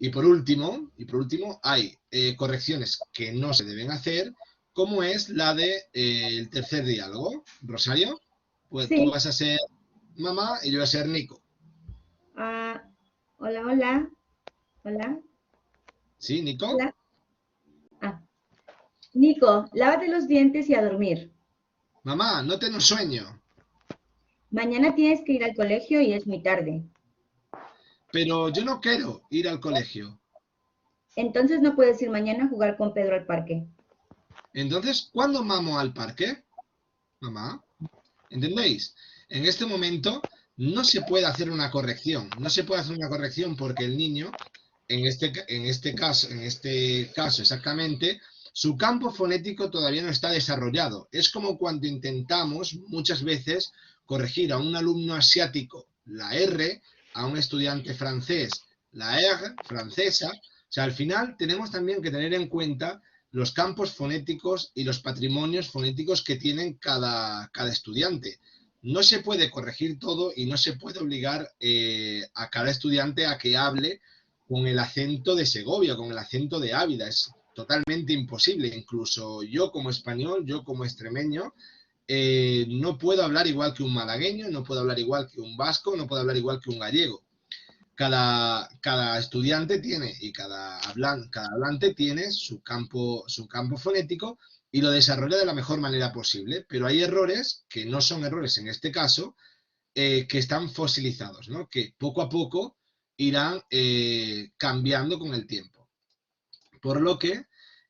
Y por último hay correcciones que no se deben hacer, como es la de el tercer diálogo. Rosario, pues tú Sí. vas a ser mamá y yo voy a ser Nico. Ah, hola. Hola. ¿Sí, Nico? Hola. Ah, Nico, lávate los dientes y a dormir. Mamá, no tengo sueño, Mañana tienes que ir al colegio y es muy tarde. pero yo no quiero ir al colegio. Entonces no puedes ir mañana a jugar con Pedro al parque. Entonces, ¿cuándo vamos al parque? Mamá, ¿Entendéis? En este momento no se puede hacer una corrección. No se puede hacer una corrección porque el niño, en este caso exactamente, su campo fonético todavía no está desarrollado. Es como cuando intentamos muchas veces corregir a un alumno asiático la R, a un estudiante francés la R francesa. O sea, al final tenemos también que tener en cuenta los campos fonéticos y los patrimonios fonéticos que tienen cada estudiante. No se puede corregir todo y no se puede obligar a cada estudiante a que hable con el acento de Segovia, con el acento de Ávila. Es totalmente imposible. Incluso yo como español, yo como extremeño, no puedo hablar igual que un malagueño, no puedo hablar igual que un vasco, no puedo hablar igual que un gallego. Cada estudiante tiene y cada hablante tiene su campo fonético y lo desarrolla de la mejor manera posible. Pero hay errores que no son errores en este caso, que están fosilizados, ¿no? Que poco a poco irán cambiando con el tiempo. Por lo que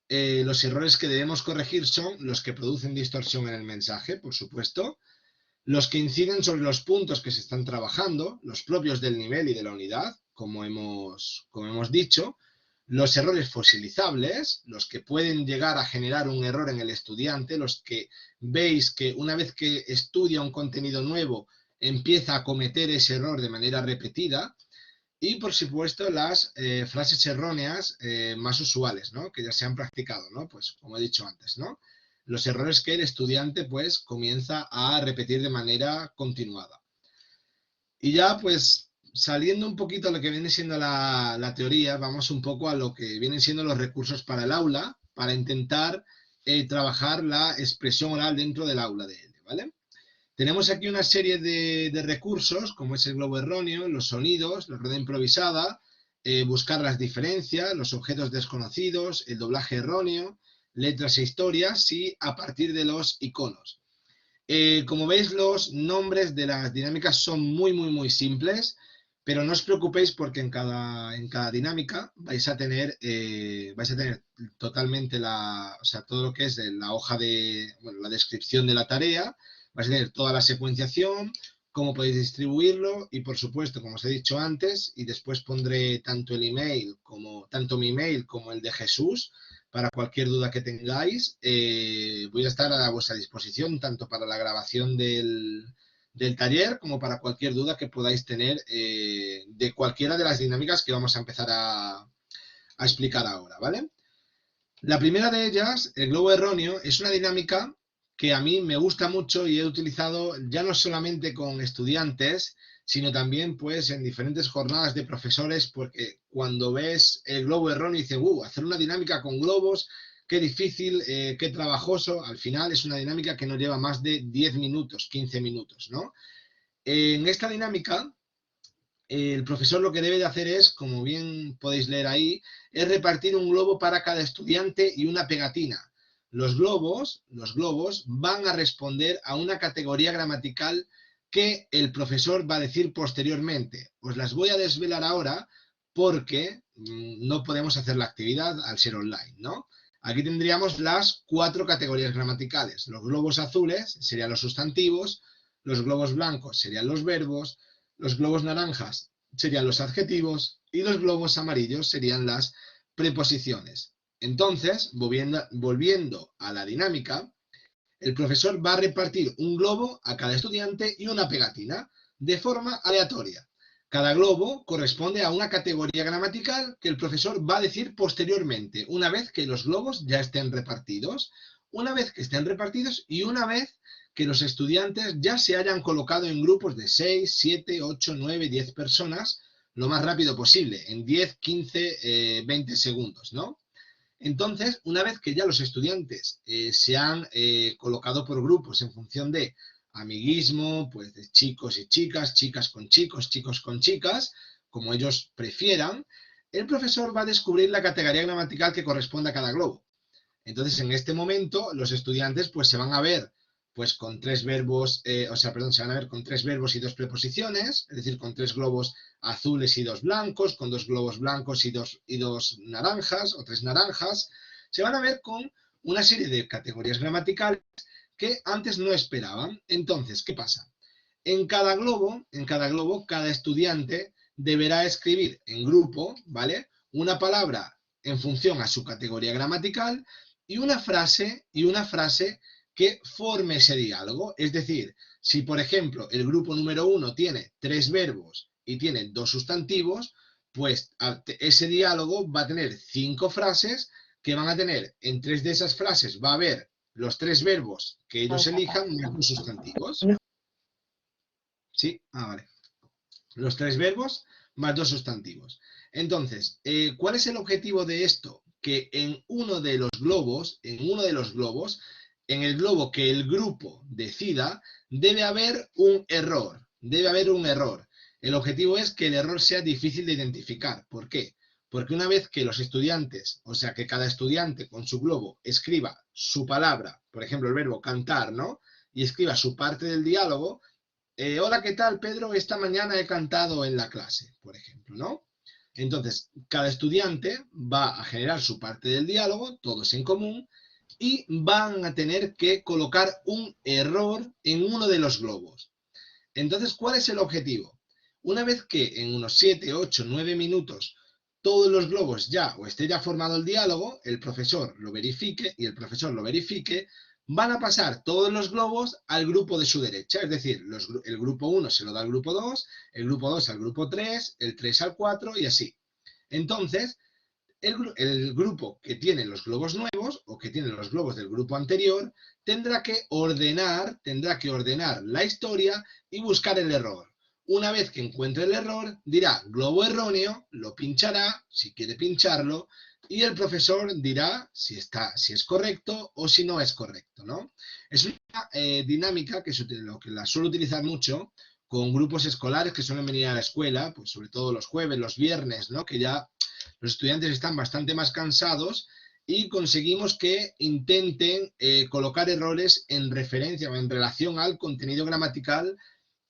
los errores que debemos corregir son los que producen distorsión en el mensaje, por supuesto, los que inciden sobre los puntos que se están trabajando, los propios del nivel y de la unidad, como hemos dicho, los errores fosilizables, los que pueden llegar a generar un error en el estudiante, los que veis que una vez que estudia un contenido nuevo empieza a cometer ese error de manera repetida, y por supuesto las frases erróneas más usuales, ¿no? Que ya se han practicado, ¿no? Pues como he dicho antes, ¿no? Los errores que el estudiante pues comienza a repetir de manera continuada. Y ya pues saliendo un poquito a lo que viene siendo la teoría, vamos un poco a lo que vienen siendo los recursos para el aula, para intentar trabajar la expresión oral dentro del aula de él, ¿vale? Tenemos aquí una serie de recursos, como es el globo erróneo, los sonidos, la rueda improvisada, buscar las diferencias, los objetos desconocidos, el doblaje erróneo, letras e historias y a partir de los iconos. Como veis, los nombres de las dinámicas son muy simples, pero no os preocupéis porque en cada dinámica vais a tener totalmente todo lo que es la hoja la descripción de la tarea, vais a tener toda la secuenciación, cómo podéis distribuirlo y, por supuesto, como os he dicho antes, y después pondré tanto mi email como el de Jesús, para cualquier duda que tengáis. Voy a estar a vuestra disposición, tanto para la grabación del taller como para cualquier duda que podáis tener de cualquiera de las dinámicas que vamos a empezar a explicar ahora, ¿vale? La primera de ellas, el globo erróneo, es una dinámica que a mí me gusta mucho y he utilizado ya no solamente con estudiantes, sino también pues en diferentes jornadas de profesores, porque cuando ves el globo erróneo dices, hacer una dinámica con globos, qué difícil, qué trabajoso. Al final es una dinámica que no lleva más de 10 minutos, 15 minutos, ¿no? En esta dinámica, el profesor lo que debe de hacer es, como bien podéis leer ahí, es repartir un globo para cada estudiante y una pegatina. Los globos van a responder a una categoría gramatical que el profesor va a decir posteriormente. Os las voy a desvelar ahora porque no podemos hacer la actividad al ser online, ¿no? Aquí tendríamos las 4 categorías gramaticales. Los globos azules serían los sustantivos, los globos blancos serían los verbos, los globos naranjas serían los adjetivos y los globos amarillos serían las preposiciones. Entonces, volviendo a la dinámica, el profesor va a repartir un globo a cada estudiante y una pegatina de forma aleatoria. Cada globo corresponde a una categoría gramatical que el profesor va a decir posteriormente, una vez que los globos ya estén repartidos. Una vez que estén repartidos y una vez que los estudiantes ya se hayan colocado en grupos de 6, 7, 8, 9, 10 personas, lo más rápido posible, en 10, 15, 20 segundos, ¿no? Entonces, una vez que ya los estudiantes se han colocado por grupos en función de amiguismo, pues de chicos y chicas, chicas con chicos, chicos con chicas, como ellos prefieran, el profesor va a descubrir la categoría gramatical que corresponde a cada globo. Entonces, en este momento, los estudiantes pues se van a ver pues con 3 verbos, se van a ver con 3 verbos y 2 preposiciones, es decir, con 3 globos azules y 2 blancos, con 2 globos blancos y dos naranjas, o 3 naranjas. Se van a ver con una serie de categorías gramaticales que antes no esperaban. Entonces, ¿qué pasa? En cada globo, cada estudiante deberá escribir en grupo, ¿vale? Una palabra en función a su categoría gramatical y una frase que forme ese diálogo. Es decir, si por ejemplo el grupo número 1 tiene 3 verbos y tiene 2 sustantivos, pues ese diálogo va a tener 5 frases que van a tener, en 3 de esas frases va a haber los 3 verbos que ellos elijan más los sustantivos. ¿Sí? Vale. Los 3 verbos más 2 sustantivos. Entonces, ¿cuál es el objetivo de esto? Que en uno de los globos, en el globo que el grupo decida, debe haber un error. Debe haber un error. El objetivo es que el error sea difícil de identificar. ¿Por qué? Porque una vez que los estudiantes, o sea, que cada estudiante con su globo escriba su palabra, por ejemplo, el verbo cantar, ¿no? Y escriba su parte del diálogo, hola, ¿qué tal, Pedro? Esta mañana he cantado en la clase, por ejemplo, ¿no? Entonces, cada estudiante va a generar su parte del diálogo, todos en común, y van a tener que colocar un error en uno de los globos. Entonces, ¿cuál es el objetivo? Una vez que en unos 7, 8, 9 minutos todos los globos ya o esté ya formado el diálogo, el profesor lo verifique y el profesor lo verifique, van a pasar todos los globos al grupo de su derecha, es decir, el grupo 1 se lo da al grupo 2, el grupo 2 al grupo 3, el 3 al 4 y así. Entonces, el grupo que tiene los globos nuevos o que tiene los globos del grupo anterior tendrá que ordenar la historia y buscar el error. Una vez que encuentre el error, dirá globo erróneo, lo pinchará, si quiere pincharlo, y el profesor dirá si es correcto o si no es correcto, ¿no? Es una dinámica que la suelo utilizar mucho con grupos escolares que suelen venir a la escuela, pues sobre todo los jueves, los viernes, ¿no? Que ya los estudiantes están bastante más cansados y conseguimos que intenten colocar errores en referencia o en relación al contenido gramatical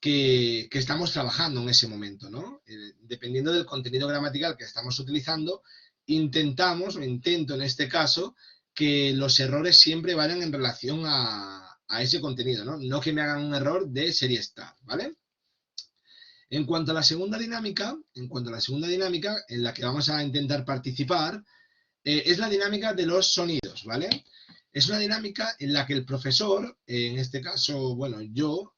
que estamos trabajando en ese momento, ¿no? Dependiendo del contenido gramatical que estamos utilizando, intento en este caso, que los errores siempre vayan en relación a ese contenido, ¿no? No que me hagan un error de serie estar, ¿vale? En cuanto a la segunda dinámica, en la que vamos a intentar participar, es la dinámica de los sonidos, ¿vale? Es una dinámica en la que el profesor, en este caso, bueno, yo,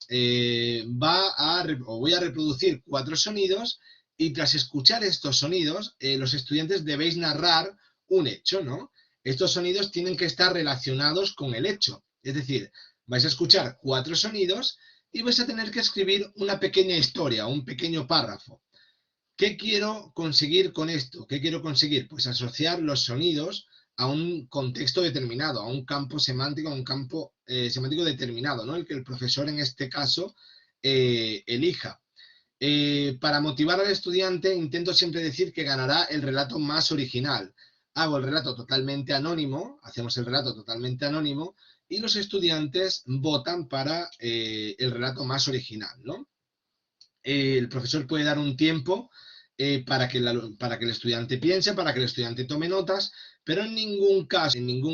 voy a reproducir 4 sonidos y tras escuchar estos sonidos, los estudiantes debéis narrar un hecho, ¿no? Estos sonidos tienen que estar relacionados con el hecho. Es decir, vais a escuchar 4 sonidos y vais a tener que escribir una pequeña historia, un pequeño párrafo. ¿Qué quiero conseguir con esto? ¿Qué quiero conseguir? Pues asociar los sonidos a un contexto determinado, a un campo semántico, a un campo semántico determinado, ¿no? El que el profesor en este caso elija. Para motivar al estudiante intento siempre decir que ganará el relato más original. Hago el relato totalmente anónimo, hacemos el relato totalmente anónimo y los estudiantes votan para el relato más original, ¿no? El profesor puede dar un tiempo para que el estudiante piense, para que el estudiante tome notas, pero en ningún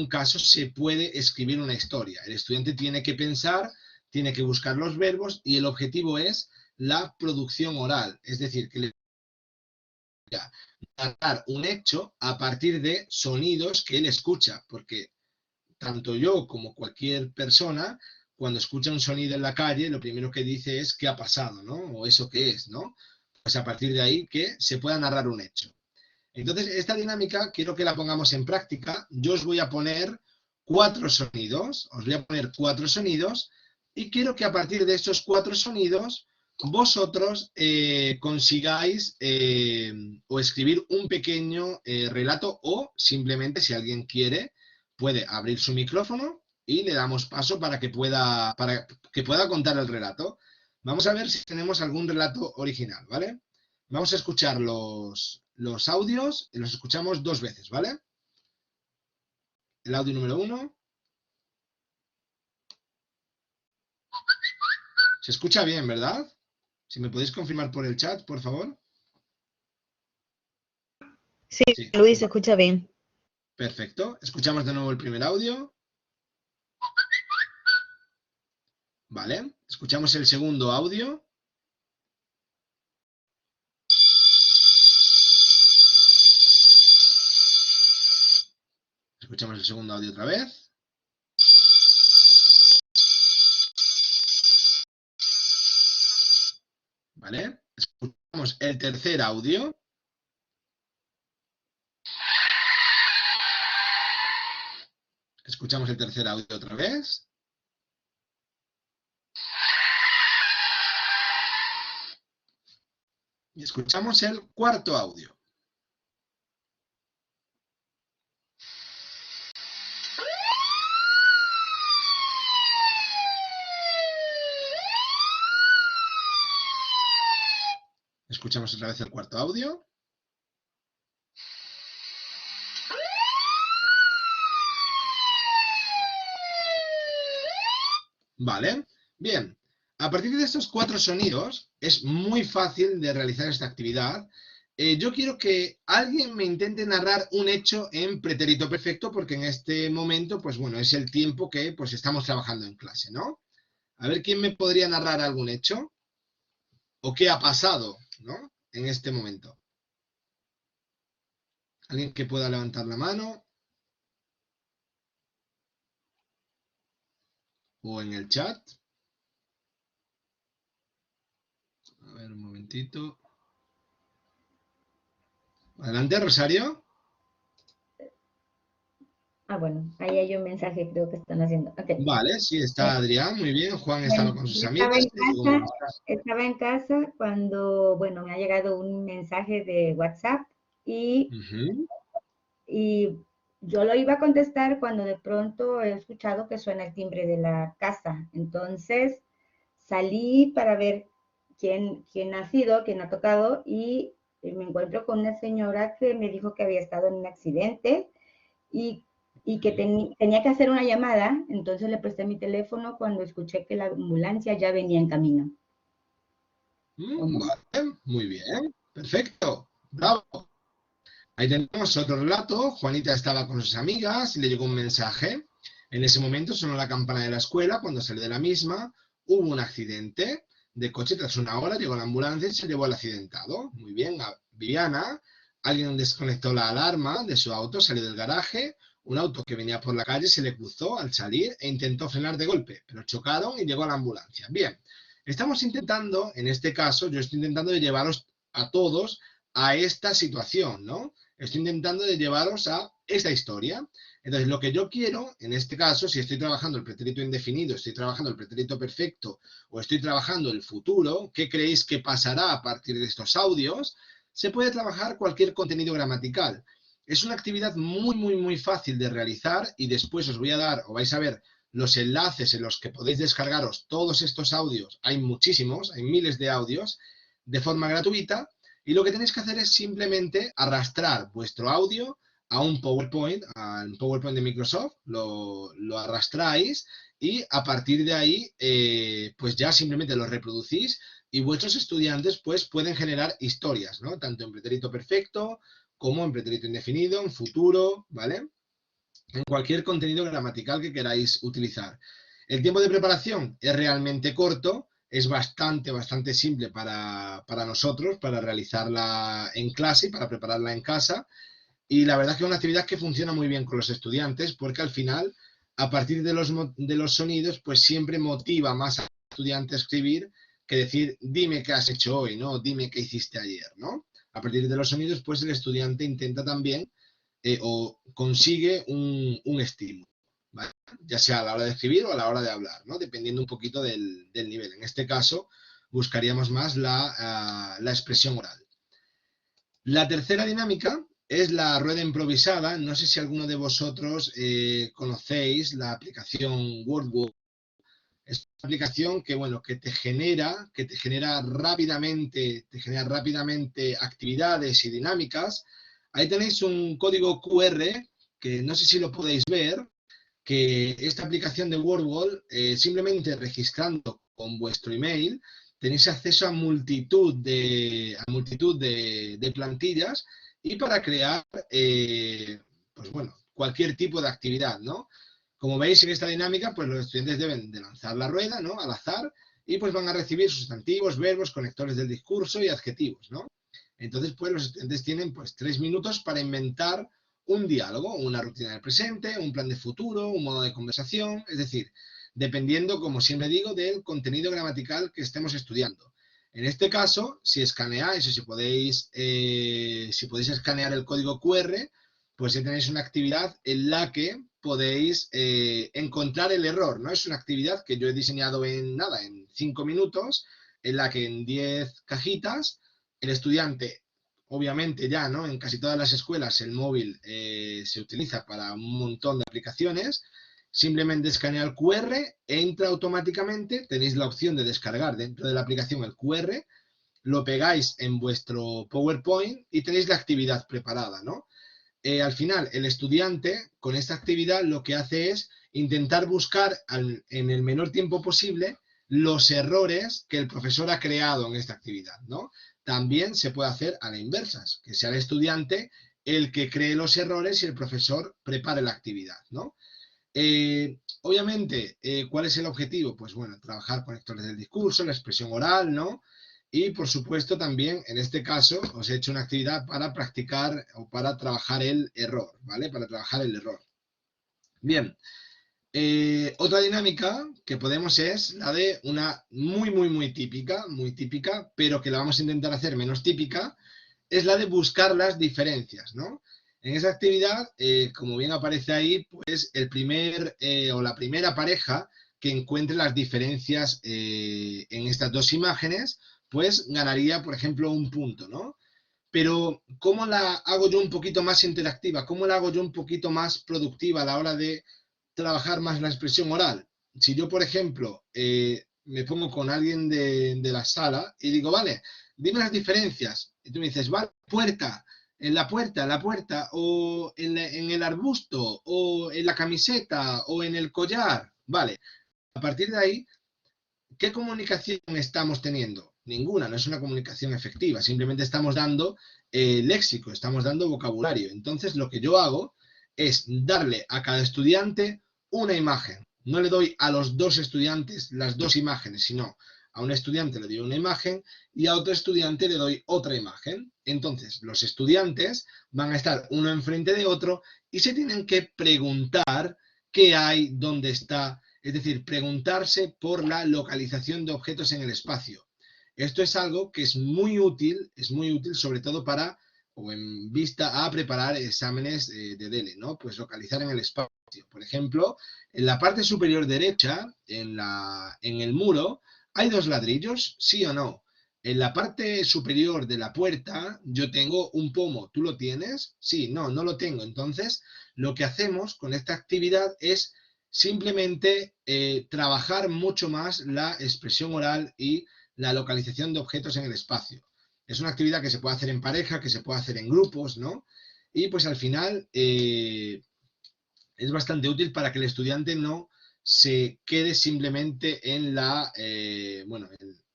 caso se puede escribir una historia. El estudiante tiene que pensar, tiene que buscar los verbos y el objetivo es la producción oral, es decir, que le narrar un hecho a partir de sonidos que él escucha, porque tanto yo como cualquier persona, cuando escucha un sonido en la calle, lo primero que dice es qué ha pasado, ¿no? O eso qué es, ¿no? Pues a partir de ahí que se pueda narrar un hecho. Entonces, esta dinámica quiero que la pongamos en práctica. Yo os voy a poner 4 sonidos, y quiero que a partir de estos 4 sonidos vosotros consigáis o escribir un pequeño relato o simplemente, si alguien quiere, puede abrir su micrófono y le damos paso para que pueda contar el relato. Vamos a ver si tenemos algún relato original, ¿vale? Vamos a escuchar los audios y los escuchamos 2 veces, ¿vale? El audio número 1. Se escucha bien, ¿verdad? Si me podéis confirmar por el chat, por favor. Sí, Luis, se escucha bien. Perfecto. Escuchamos de nuevo el primer audio. ¿Vale? Escuchamos el segundo audio. Escuchamos el segundo audio otra vez. ¿Vale? Escuchamos el tercer audio. Escuchamos el tercer audio otra vez. Y escuchamos el cuarto audio. Escuchamos otra vez el cuarto audio. Vale, bien. A partir de estos 4 sonidos es muy fácil de realizar esta actividad. Yo quiero que alguien me intente narrar un hecho en pretérito perfecto porque en este momento, pues bueno, es el tiempo que pues estamos trabajando en clase, ¿no? A ver, ¿quién me podría narrar algún hecho? ¿O qué ha pasado, ¿no? En este momento. ¿Alguien que pueda levantar la mano? ¿O en el chat? A ver, un momentito. Adelante, Rosario. Bueno, ahí hay un mensaje, creo que están haciendo. Okay. Vale, sí, está Adrián, muy bien. Juan estaba con sus amigas. Estaba en casa cuando, bueno, me ha llegado un mensaje de WhatsApp y yo lo iba a contestar cuando de pronto he escuchado que suena el timbre de la casa. Entonces salí para ver quién ha sido, quién ha tocado y me encuentro con una señora que me dijo que había estado en un accidente y que tenía que hacer una llamada, entonces le presté mi teléfono cuando escuché que la ambulancia ya venía en camino. Vale, muy bien, perfecto, bravo. Ahí tenemos otro relato. Juanita estaba con sus amigas y le llegó un mensaje. En ese momento sonó la campana de la escuela. Cuando salió de la misma, hubo un accidente de coche. Tras una hora llegó la ambulancia y se llevó al accidentado. Muy bien, Viviana. Alguien desconectó la alarma de su auto, salió del garaje. Un auto que venía por la calle se le cruzó al salir e intentó frenar de golpe, pero chocaron y llegó a la ambulancia. Bien, estamos intentando, en este caso, yo estoy intentando de llevaros a todos a esta situación, ¿no? Estoy intentando de llevaros a esta historia. Entonces, lo que yo quiero, en este caso, si estoy trabajando el pretérito indefinido, estoy trabajando el pretérito perfecto o estoy trabajando el futuro, ¿qué creéis que pasará a partir de estos audios? Se puede trabajar cualquier contenido gramatical. Es una actividad muy, muy, muy fácil de realizar y después os voy a dar, o vais a ver, los enlaces en los que podéis descargaros todos estos audios. Hay muchísimos, hay miles de audios de forma gratuita. Y lo que tenéis que hacer es simplemente arrastrar vuestro audio a un PowerPoint, al PowerPoint de Microsoft, lo arrastráis y a partir de ahí, pues ya simplemente lo reproducís y vuestros estudiantes pues pueden generar historias, ¿no? Tanto en pretérito perfecto como en pretérito indefinido, en futuro, ¿vale? En cualquier contenido gramatical que queráis utilizar. El tiempo de preparación es realmente corto, es bastante simple para nosotros, para realizarla en clase y para prepararla en casa. Y la verdad es que es una actividad que funciona muy bien con los estudiantes porque al final, a partir de los sonidos, pues siempre motiva más al estudiante a escribir que decir, dime qué has hecho hoy, ¿no? Dime qué hiciste ayer, ¿no? A partir de los sonidos, pues el estudiante intenta también o consigue un estímulo, ¿vale? Ya sea a la hora de escribir o a la hora de hablar, ¿no? Dependiendo un poquito del nivel. En este caso, buscaríamos más la expresión oral. La tercera dinámica es la rueda improvisada. No sé si alguno de vosotros conocéis la aplicación WordWall. Es una aplicación que, bueno, que te genera rápidamente actividades y dinámicas. Ahí tenéis un código QR que no sé si lo podéis ver, que esta aplicación de WordWall, simplemente registrando con vuestro email, tenéis acceso a multitud de plantillas y para crear, pues bueno, cualquier tipo de actividad, ¿no? Como veis en esta dinámica, pues los estudiantes deben de lanzar la rueda, ¿no? Al azar, y pues van a recibir sustantivos, verbos, conectores del discurso y adjetivos, ¿no? Entonces, pues los estudiantes tienen pues 3 minutos para inventar un diálogo, una rutina del presente, un plan de futuro, un modo de conversación, es decir, dependiendo, como siempre digo, del contenido gramatical que estemos estudiando. En este caso, si escaneáis o si podéis escanear el código QR, pues ya tenéis una actividad en la que podéis encontrar el error, ¿no? Es una actividad que yo he diseñado en 5 minutos, en la que en 10 cajitas el estudiante, obviamente ya, ¿no? En casi todas las escuelas el móvil se utiliza para un montón de aplicaciones. Simplemente escanea el QR, entra automáticamente, tenéis la opción de descargar dentro de la aplicación el QR, lo pegáis en vuestro PowerPoint y tenéis la actividad preparada, ¿no? Al final, el estudiante con esta actividad lo que hace es intentar buscar en el menor tiempo posible los errores que el profesor ha creado en esta actividad, ¿no? También se puede hacer a la inversa, que sea el estudiante el que cree los errores y el profesor prepare la actividad, ¿no? Obviamente, ¿cuál es el objetivo? Pues bueno, trabajar conectores del discurso, la expresión oral, ¿no? Y por supuesto también, en este caso, os he hecho una actividad para practicar o para trabajar el error, ¿vale? Para trabajar el error. Bien, otra dinámica que podemos es la de una muy típica, pero que la vamos a intentar hacer menos típica, es la de buscar las diferencias, ¿no? En esa actividad, como bien aparece ahí, pues el primer o la primera pareja que encuentre las diferencias en estas dos imágenes, pues ganaría, por ejemplo, un punto, ¿no? Pero, ¿cómo la hago yo un poquito más interactiva? ¿Cómo la hago yo un poquito más productiva a la hora de trabajar más la expresión oral? Si yo, por ejemplo, me pongo con alguien de la sala y digo, vale, dime las diferencias. Y tú me dices, vale, puerta, en la puerta, o en el arbusto, o en la camiseta, o en el collar. Vale, a partir de ahí, ¿qué comunicación estamos teniendo? Ninguna, no es una comunicación efectiva, simplemente estamos dando léxico, estamos dando vocabulario. Entonces, lo que yo hago es darle a cada estudiante una imagen. No le doy a los dos estudiantes las dos imágenes, sino a un estudiante le doy una imagen y a otro estudiante le doy otra imagen. Entonces, los estudiantes van a estar uno enfrente de otro y se tienen que preguntar qué hay, dónde está. Es decir, preguntarse por la localización de objetos en el espacio. Esto es algo que es muy útil sobre todo para o en vista a preparar exámenes de DELE, ¿no? Pues localizar en el espacio. Por ejemplo, en la parte superior derecha, en el muro, ¿hay dos ladrillos? ¿Sí o no? En la parte superior de la puerta yo tengo un pomo. ¿Tú lo tienes? Sí, no lo tengo. Entonces, lo que hacemos con esta actividad es simplemente trabajar mucho más la expresión oral y la localización de objetos en el espacio. Es una actividad que se puede hacer en pareja, que se puede hacer en grupos, ¿no? Y pues al final es bastante útil para que el estudiante no se quede simplemente en la, en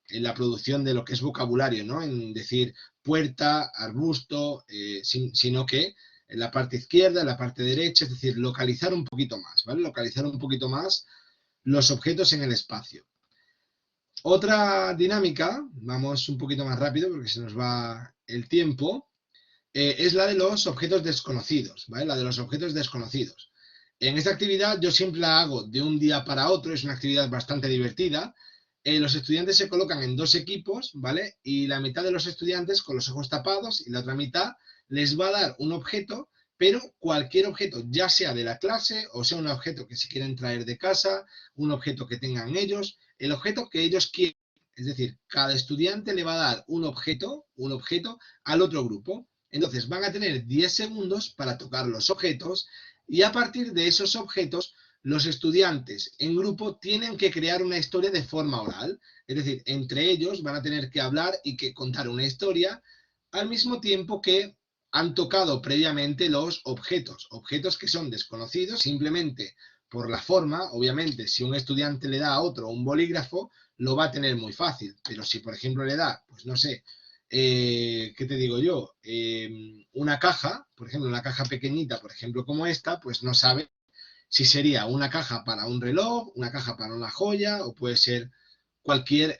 la producción de lo que es vocabulario, ¿no? En decir puerta, arbusto, sino que en la parte izquierda, en la parte derecha, es decir, localizar un poquito más, ¿vale? Localizar un poquito más los objetos en el espacio. Otra dinámica, vamos un poquito más rápido porque se nos va el tiempo, es la de los objetos desconocidos, ¿vale? La de los objetos desconocidos. En esta actividad yo siempre la hago de un día para otro, es una actividad bastante divertida. Los estudiantes se colocan en dos equipos, ¿vale? Y la mitad de los estudiantes con los ojos tapados y la otra mitad les va a dar un objeto, pero cualquier objeto, ya sea de la clase o sea un objeto que se quieren traer de casa, un objeto que tengan ellos, el objeto que ellos quieren. Es decir, cada estudiante le va a dar un objeto al otro grupo. Entonces van a tener 10 segundos para tocar los objetos y a partir de esos objetos los estudiantes en grupo tienen que crear una historia de forma oral. Es decir, entre ellos van a tener que hablar y que contar una historia al mismo tiempo que han tocado previamente los objetos que son desconocidos simplemente por la forma. Obviamente, si un estudiante le da a otro un bolígrafo, lo va a tener muy fácil, pero si por ejemplo le da, pues no sé, ¿qué te digo yo? Una caja, por ejemplo, una caja pequeñita, por ejemplo como esta, pues no sabe si sería una caja para un reloj, una caja para una joya o puede ser cualquier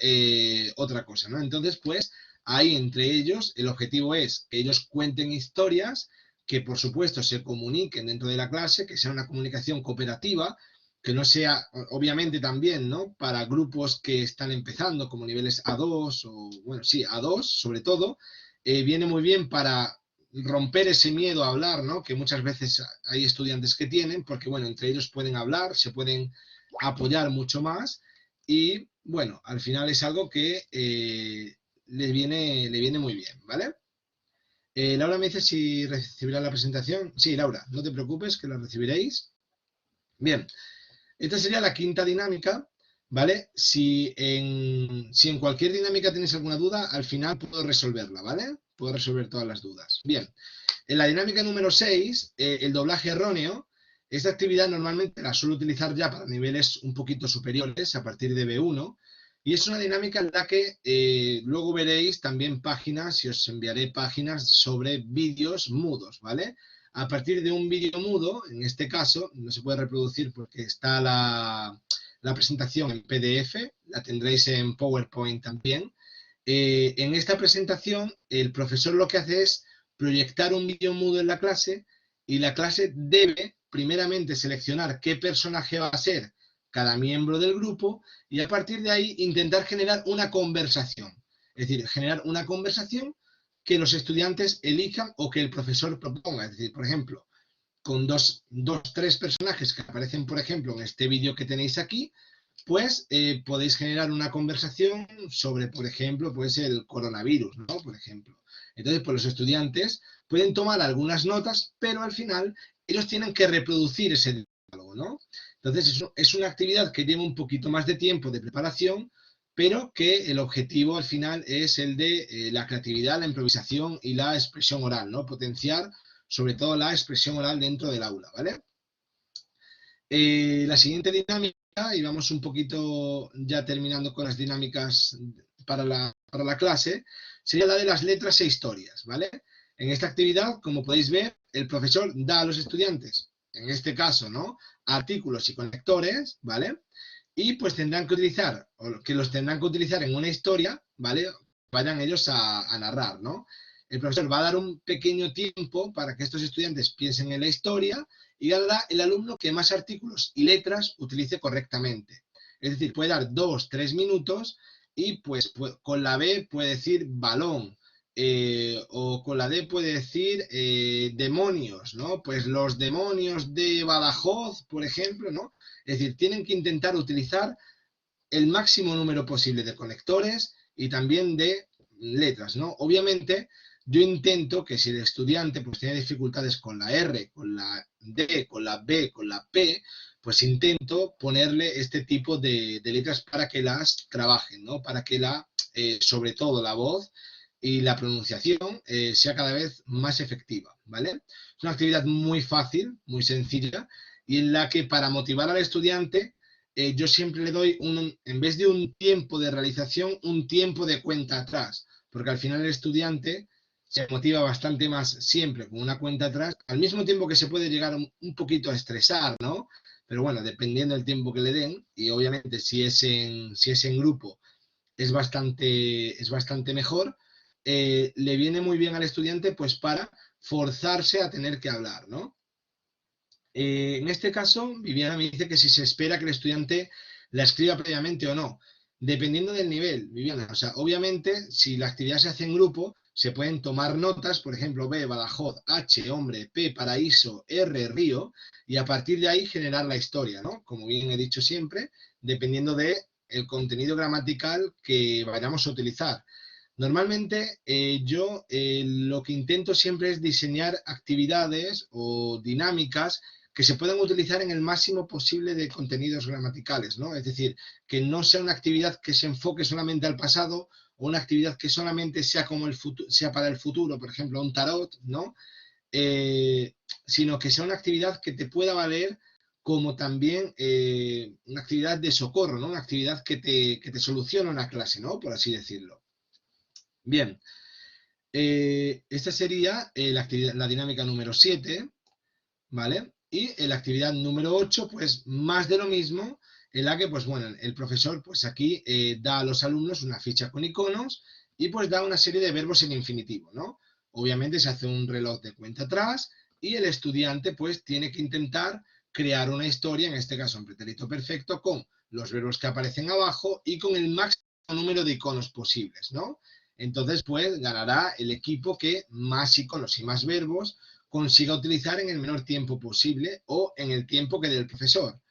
otra cosa, ¿no? Entonces, pues ahí entre ellos el objetivo es que ellos cuenten historias, que por supuesto se comuniquen dentro de la clase, que sea una comunicación cooperativa, que no sea, obviamente también, ¿no? Para grupos que están empezando, como niveles A2 o, bueno, sí, A2 sobre todo, viene muy bien para romper ese miedo a hablar, ¿no? Que muchas veces hay estudiantes que tienen, porque, bueno, entre ellos pueden hablar, se pueden apoyar mucho más y, bueno, al final es algo que le viene muy bien, ¿vale? Laura me dice si recibirá la presentación. Sí, Laura, no te preocupes, que la recibiréis. Bien, esta sería la quinta dinámica, ¿vale? Si en cualquier dinámica tenéis alguna duda, al final puedo resolverla, ¿vale? Puedo resolver todas las dudas. Bien, en la dinámica número 6, el doblaje erróneo, esta actividad normalmente la suelo utilizar ya para niveles un poquito superiores, a partir de B1, y es una dinámica en la que luego veréis también páginas, y os enviaré páginas sobre vídeos mudos, ¿vale? A partir de un vídeo mudo, en este caso, no se puede reproducir porque está la presentación en PDF, la tendréis en PowerPoint también. En esta presentación, el profesor lo que hace es proyectar un vídeo mudo en la clase y la clase debe primeramente seleccionar qué personaje va a ser cada miembro del grupo y a partir de ahí intentar generar una conversación. Es decir, generar una conversación que los estudiantes elijan o que el profesor proponga. Es decir, por ejemplo, con tres personajes que aparecen, por ejemplo, en este vídeo que tenéis aquí, pues podéis generar una conversación sobre, por ejemplo, pues el coronavirus, ¿no? Por ejemplo. Entonces, pues los estudiantes pueden tomar algunas notas, pero al final ellos tienen que reproducir ese diálogo, ¿no? Entonces, es una actividad que lleva un poquito más de tiempo de preparación, pero que el objetivo al final es el de la creatividad, la improvisación y la expresión oral, ¿no? Potenciar sobre todo la expresión oral dentro del aula, ¿vale? La siguiente dinámica, y vamos un poquito ya terminando con las dinámicas para la clase, sería la de las letras e historias, ¿vale? En esta actividad, como podéis ver, el profesor da a los estudiantes, en este caso, ¿no? Artículos y conectores, ¿vale? Y pues tendrán que utilizar, o que los tendrán que utilizar en una historia, ¿vale? Vayan ellos a narrar, ¿no? El profesor va a dar un pequeño tiempo para que estos estudiantes piensen en la historia y dará el alumno que más artículos y letras utilice correctamente. Es decir, puede dar 2-3 minutos y pues con la B puede decir balón, o con la D puede decir demonios, ¿no? Pues los demonios de Badajoz, por ejemplo, ¿no? Es decir, tienen que intentar utilizar el máximo número posible de conectores y también de letras, ¿no? Obviamente, yo intento que si el estudiante pues tiene dificultades con la R, con la D, con la B, con la P, pues intento ponerle este tipo de letras para que las trabajen, ¿no? Para que sobre todo la voz y la pronunciación sea cada vez más efectiva, ¿vale? Es una actividad muy fácil, muy sencilla, y en la que para motivar al estudiante yo siempre le doy, en vez de un tiempo de realización, un tiempo de cuenta atrás, porque al final el estudiante se motiva bastante más siempre con una cuenta atrás, al mismo tiempo que se puede llegar un poquito a estresar, ¿no? Pero bueno, dependiendo del tiempo que le den, y obviamente si es en grupo es bastante mejor, le viene muy bien al estudiante pues para forzarse a tener que hablar, ¿no? En este caso, Viviana me dice que si se espera que el estudiante la escriba previamente o no. Dependiendo del nivel, Viviana. O sea, obviamente, si la actividad se hace en grupo, se pueden tomar notas, por ejemplo, B, Badajoz, H, hombre, P, paraíso, R, río, y a partir de ahí generar la historia, ¿no? Como bien he dicho siempre, dependiendo del contenido gramatical que vayamos a utilizar. Normalmente yo lo que intento siempre es diseñar actividades o dinámicas que se puedan utilizar en el máximo posible de contenidos gramaticales, ¿no? Es decir, que no sea una actividad que se enfoque solamente al pasado o una actividad que solamente sea sea para el futuro, por ejemplo, un tarot, ¿no? Sino que sea una actividad que te pueda valer como también una actividad de socorro, ¿no? Una actividad que te soluciona una clase, ¿no? Por así decirlo. Bien, esta sería la dinámica número 7, ¿vale? Y en la actividad número 8, pues más de lo mismo, en la que, pues bueno, el profesor, pues aquí da a los alumnos una ficha con iconos y pues da una serie de verbos en infinitivo, ¿no? Obviamente se hace un reloj de cuenta atrás y el estudiante, pues, tiene que intentar crear una historia, en este caso en pretérito perfecto, con los verbos que aparecen abajo y con el máximo número de iconos posibles, ¿no? Entonces, pues, ganará el equipo que más iconos y más verbos consiga utilizar en el menor tiempo posible o en el tiempo que dé el profesor,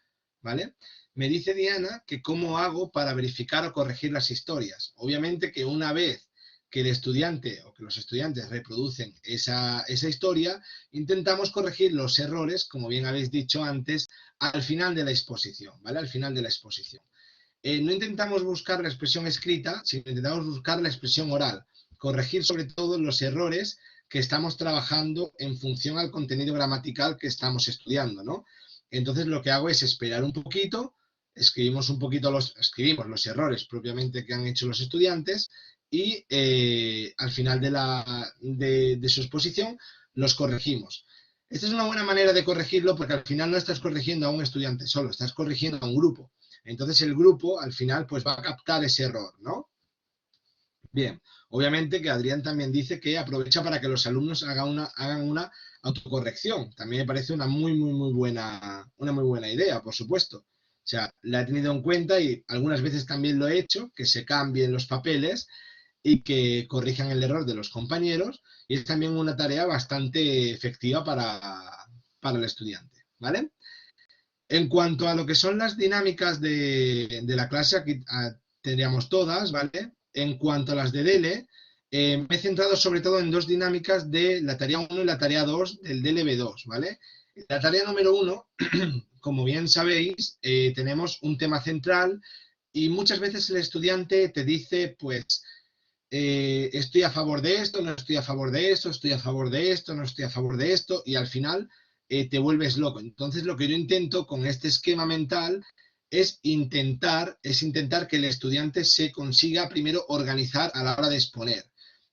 ¿vale? Me dice Diana que cómo hago para verificar o corregir las historias. Obviamente que una vez que el estudiante o que los estudiantes reproducen esa historia, intentamos corregir los errores, como bien habéis dicho antes, al final de la exposición, ¿vale? Al final de la exposición. No intentamos buscar la expresión escrita, sino intentamos buscar la expresión oral, corregir sobre todo los errores que estamos trabajando en función al contenido gramatical que estamos estudiando, ¿no? Entonces lo que hago es esperar un poquito, escribimos los errores propiamente que han hecho los estudiantes y al final de su exposición los corregimos. Esta es una buena manera de corregirlo porque al final no estás corrigiendo a un estudiante solo, estás corrigiendo a un grupo. Entonces el grupo al final pues va a captar ese error, ¿no? Bien, obviamente que Adrián también dice que aprovecha para que los alumnos hagan una autocorrección. También me parece una muy buena idea, por supuesto. O sea, la he tenido en cuenta y algunas veces también lo he hecho, que se cambien los papeles y que corrijan el error de los compañeros. Y es también una tarea bastante efectiva para el estudiante, ¿vale? En cuanto a lo que son las dinámicas de la clase, aquí tendríamos todas, ¿vale? En cuanto a las de DELE, me he centrado sobre todo en dos dinámicas de la tarea 1 y la tarea 2 del DLB2, ¿vale? La tarea número 1, como bien sabéis, tenemos un tema central y muchas veces el estudiante te dice, pues, estoy a favor de esto, no estoy a favor de esto, estoy a favor de esto, no estoy a favor de esto, y al final te vuelves loco. Entonces lo que yo intento con este esquema mental es intentar que el estudiante se consiga primero organizar a la hora de exponer.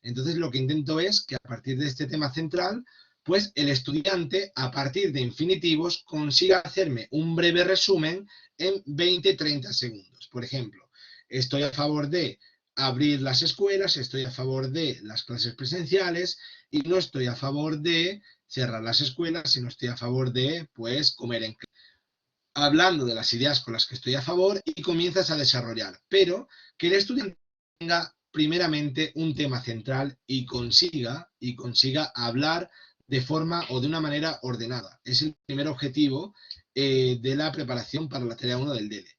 Entonces lo que intento es que a partir de este tema central, pues el estudiante a partir de infinitivos consiga hacerme un breve resumen en 20-30 segundos. Por ejemplo, estoy a favor de abrir las escuelas, estoy a favor de las clases presenciales y no estoy a favor de cerrar las escuelas, sino estoy a favor de, pues, comer en casa. Hablando de las ideas con las que estoy a favor y comienzas a desarrollar, pero que el estudiante tenga primeramente un tema central y consiga hablar de forma o de una manera ordenada. Es el primer objetivo de la preparación para la tarea 1 del DELE.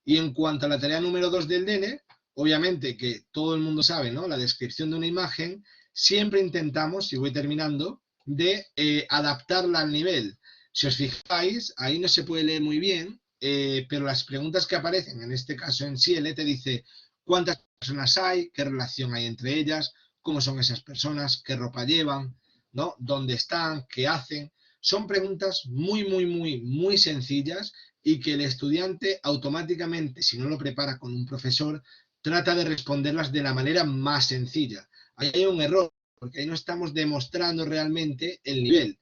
Y en cuanto a la tarea número 2 del DELE, obviamente que todo el mundo sabe, ¿no? La descripción de una imagen, siempre intentamos, y voy terminando, de adaptarla al nivel. Si os fijáis, ahí no se puede leer muy bien, pero las preguntas que aparecen, en este caso en Ciele, te dice cuántas personas hay, qué relación hay entre ellas, cómo son esas personas, qué ropa llevan, ¿no? ¿Dónde están? ¿Qué hacen? Son preguntas muy sencillas y que el estudiante automáticamente, si no lo prepara con un profesor, trata de responderlas de la manera más sencilla. Ahí hay un error, porque ahí no estamos demostrando realmente el nivel.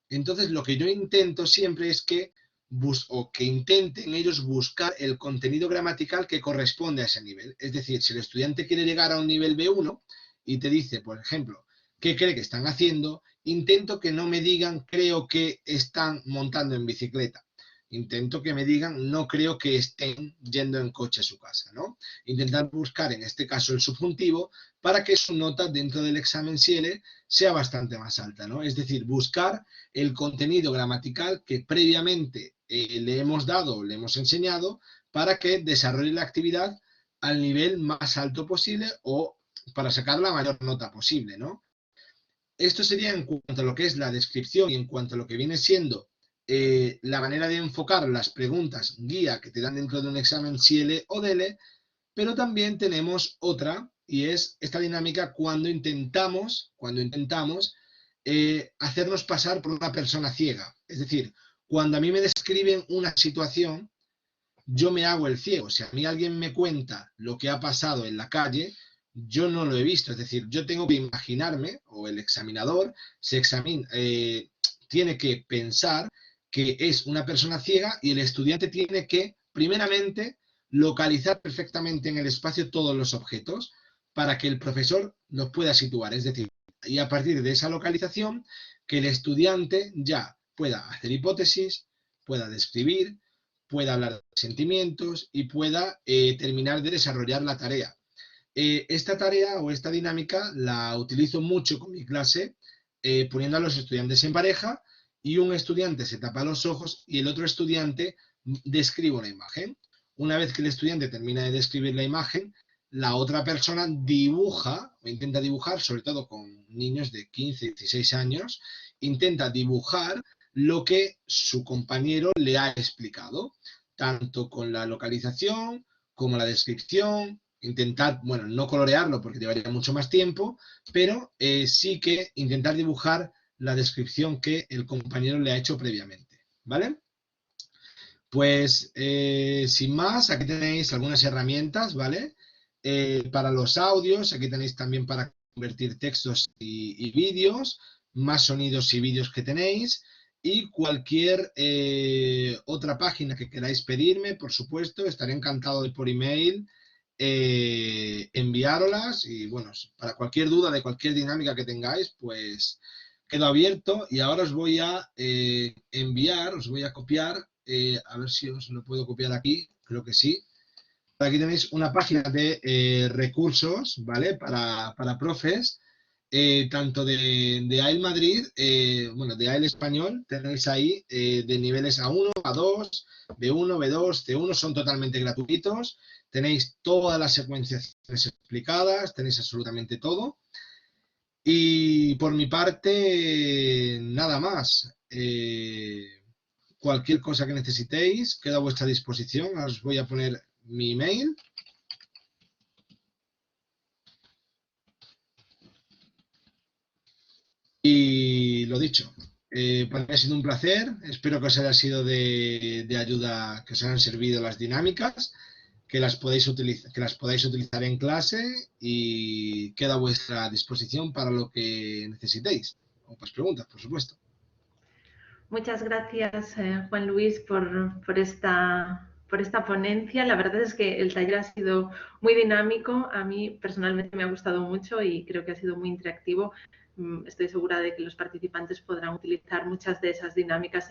Entonces, lo que yo intento siempre es que intenten ellos buscar el contenido gramatical que corresponde a ese nivel. Es decir, si el estudiante quiere llegar a un nivel B1 y te dice, por ejemplo, ¿qué cree que están haciendo? Intento que no me digan, creo que están montando en bicicleta. Intento que me digan, no creo que estén yendo en coche a su casa, ¿no? Intentar buscar, en este caso, el subjuntivo para que su nota dentro del examen Ciele sea bastante más alta, ¿no? Es decir, buscar el contenido gramatical que previamente le hemos dado, le hemos enseñado, para que desarrolle la actividad al nivel más alto posible o para sacar la mayor nota posible, ¿no? Esto sería en cuanto a lo que es la descripción y en cuanto a lo que viene siendo la manera de enfocar las preguntas guía que te dan dentro de un examen Ciele o DELE, pero también tenemos otra, y es esta dinámica cuando intentamos hacernos pasar por una persona ciega. Es decir, cuando a mí me describen una situación, yo me hago el ciego. Si a mí alguien me cuenta lo que ha pasado en la calle, yo no lo he visto. Es decir, yo tengo que imaginarme, o el examinador tiene que pensar que es una persona ciega y el estudiante tiene que, primeramente, localizar perfectamente en el espacio todos los objetos para que el profesor los pueda situar. Es decir, y a partir de esa localización, que el estudiante ya pueda hacer hipótesis, pueda describir, pueda hablar de sentimientos y pueda terminar de desarrollar la tarea. Esta tarea o esta dinámica la utilizo mucho con mi clase, poniendo a los estudiantes en pareja y un estudiante se tapa los ojos y el otro estudiante describe una imagen. Una vez que el estudiante termina de describir la imagen, la otra persona dibuja o intenta dibujar, sobre todo con niños de 15, 16 años, intenta dibujar lo que su compañero le ha explicado, tanto con la localización como la descripción. Intentar, bueno, no colorearlo porque llevaría mucho más tiempo, pero sí que intentar dibujar la descripción que el compañero le ha hecho previamente, ¿vale? Pues, sin más, aquí tenéis algunas herramientas, ¿vale? Para los audios, aquí tenéis también para convertir textos y vídeos, más sonidos y vídeos que tenéis, y cualquier otra página que queráis pedirme, por supuesto, estaré encantado de por email enviároslas y bueno, para cualquier duda de cualquier dinámica que tengáis, pues quedo abierto y ahora os voy a enviar, os voy a copiar, a ver si os lo puedo copiar aquí, creo que sí. Aquí tenéis una página de recursos, ¿vale? Para profes, tanto de AEL Madrid, bueno, de AEL Español, tenéis ahí de niveles A1, A2, B1, B2, C1, son totalmente gratuitos. Tenéis todas las secuenciaciones explicadas, tenéis absolutamente todo. Y por mi parte, nada más. Cualquier cosa que necesitéis, quedo a vuestra disposición. Ahora os voy a poner mi email. Y lo dicho, para mí ha sido un placer. Espero que os haya sido de ayuda, que os hayan servido las dinámicas, que las podáis utilizar en clase y queda a vuestra disposición para lo que necesitéis. O pues preguntas, por supuesto. Muchas gracias, Juan Luis, por esta ponencia. La verdad es que el taller ha sido muy dinámico. A mí personalmente me ha gustado mucho y creo que ha sido muy interactivo. Estoy segura de que los participantes podrán utilizar muchas de esas dinámicas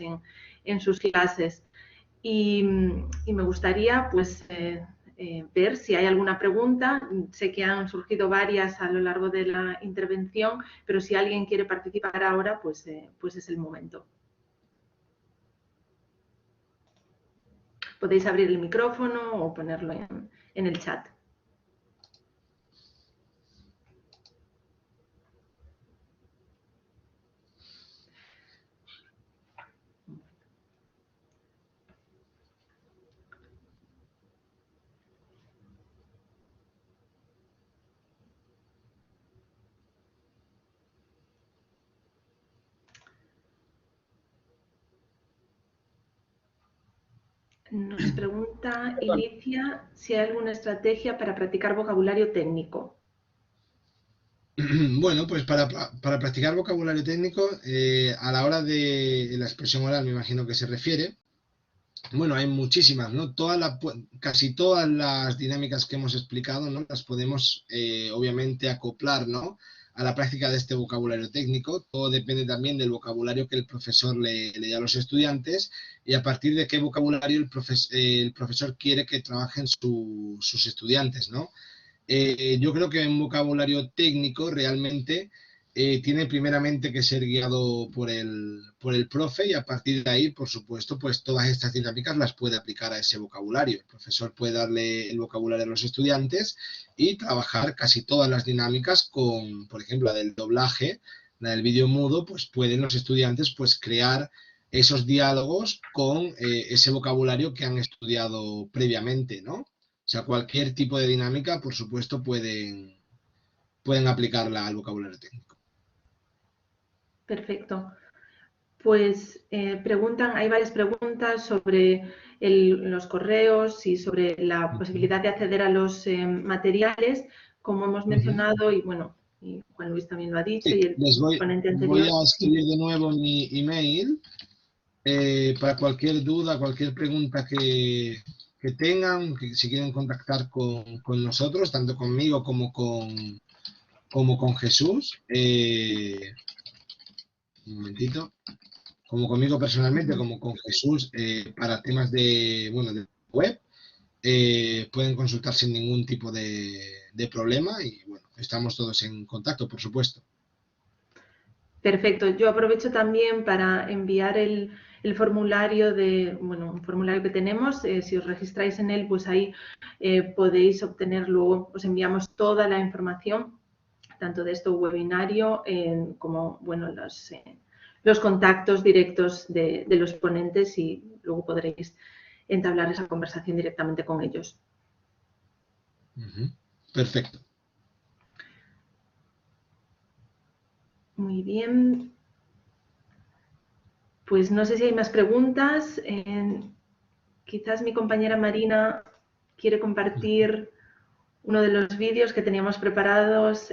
en sus clases. Y me gustaría pues, ver si hay alguna pregunta. Sé que han surgido varias a lo largo de la intervención, pero si alguien quiere participar ahora, pues es el momento. Podéis abrir el micrófono o ponerlo en el chat. Nos pregunta Ilicia si hay alguna estrategia para practicar vocabulario técnico. Bueno, pues para practicar vocabulario técnico, a la hora de la expresión oral me imagino que se refiere. Bueno, hay muchísimas, ¿no? Casi todas las dinámicas que hemos explicado, ¿no? Las podemos, obviamente, acoplar, ¿no? A la práctica de este vocabulario técnico. Todo depende también del vocabulario que el profesor le dé a los estudiantes y a partir de qué vocabulario el profesor quiere que trabajen sus estudiantes, ¿no? Yo creo que un vocabulario técnico realmente tiene primeramente que ser guiado por el profe y a partir de ahí, por supuesto, pues todas estas dinámicas las puede aplicar a ese vocabulario. El profesor puede darle el vocabulario a los estudiantes y trabajar casi todas las dinámicas con, por ejemplo, la del doblaje, la del vídeo mudo, pues pueden los estudiantes pues crear esos diálogos con ese vocabulario que han estudiado previamente, ¿no? O sea, cualquier tipo de dinámica, por supuesto, pueden aplicarla al vocabulario técnico. Perfecto. Pues hay varias preguntas sobre los correos y sobre la posibilidad de acceder a los materiales, como hemos mencionado, y bueno, y Juan Luis también lo ha dicho, Sí, y el ponente anterior. voy a escribir de nuevo mi email. para cualquier duda, cualquier pregunta que tengan, que si quieren contactar con nosotros, tanto conmigo como con Jesús. Un momentito. Como conmigo personalmente, como con Jesús, para temas de web, pueden consultar sin ningún tipo de problema y bueno, estamos todos en contacto, por supuesto. Perfecto. Yo aprovecho también para enviar el formulario un formulario que tenemos. Si os registráis en él, pues ahí podéis obtener luego, os enviamos toda la información, tanto de este webinario como, bueno, los contactos directos de los ponentes y luego podréis entablar esa conversación directamente con ellos. Perfecto. Muy bien. Pues no sé si hay más preguntas. Quizás mi compañera Marina quiere compartir uno de los vídeos que teníamos preparados.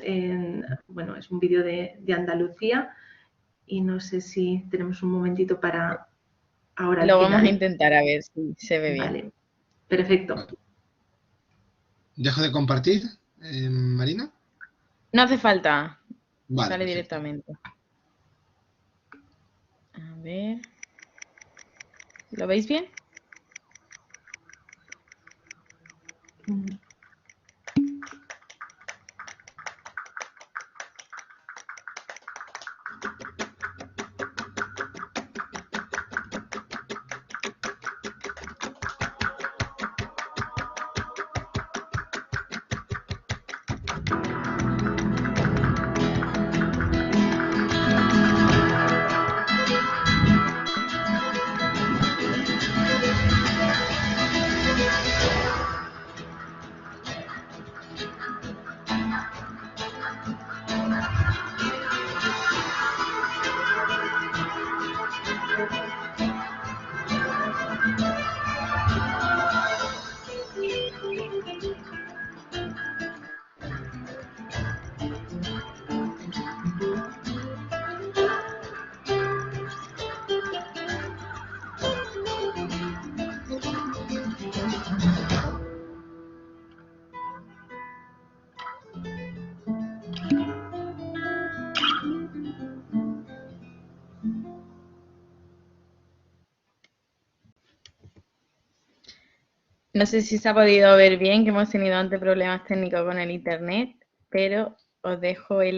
Bueno, es un vídeo de Andalucía y no sé si tenemos un momentito para ahora al Lo final. vamos a intentar a ver si se ve bien. Vale, perfecto. ¿Dejo de compartir, Marina? No hace falta. Vale, Sale perfecto. directamente. A ver. ¿Lo veis bien? No sé si se ha podido ver bien, que hemos tenido antes problemas técnicos con el internet, pero os dejo el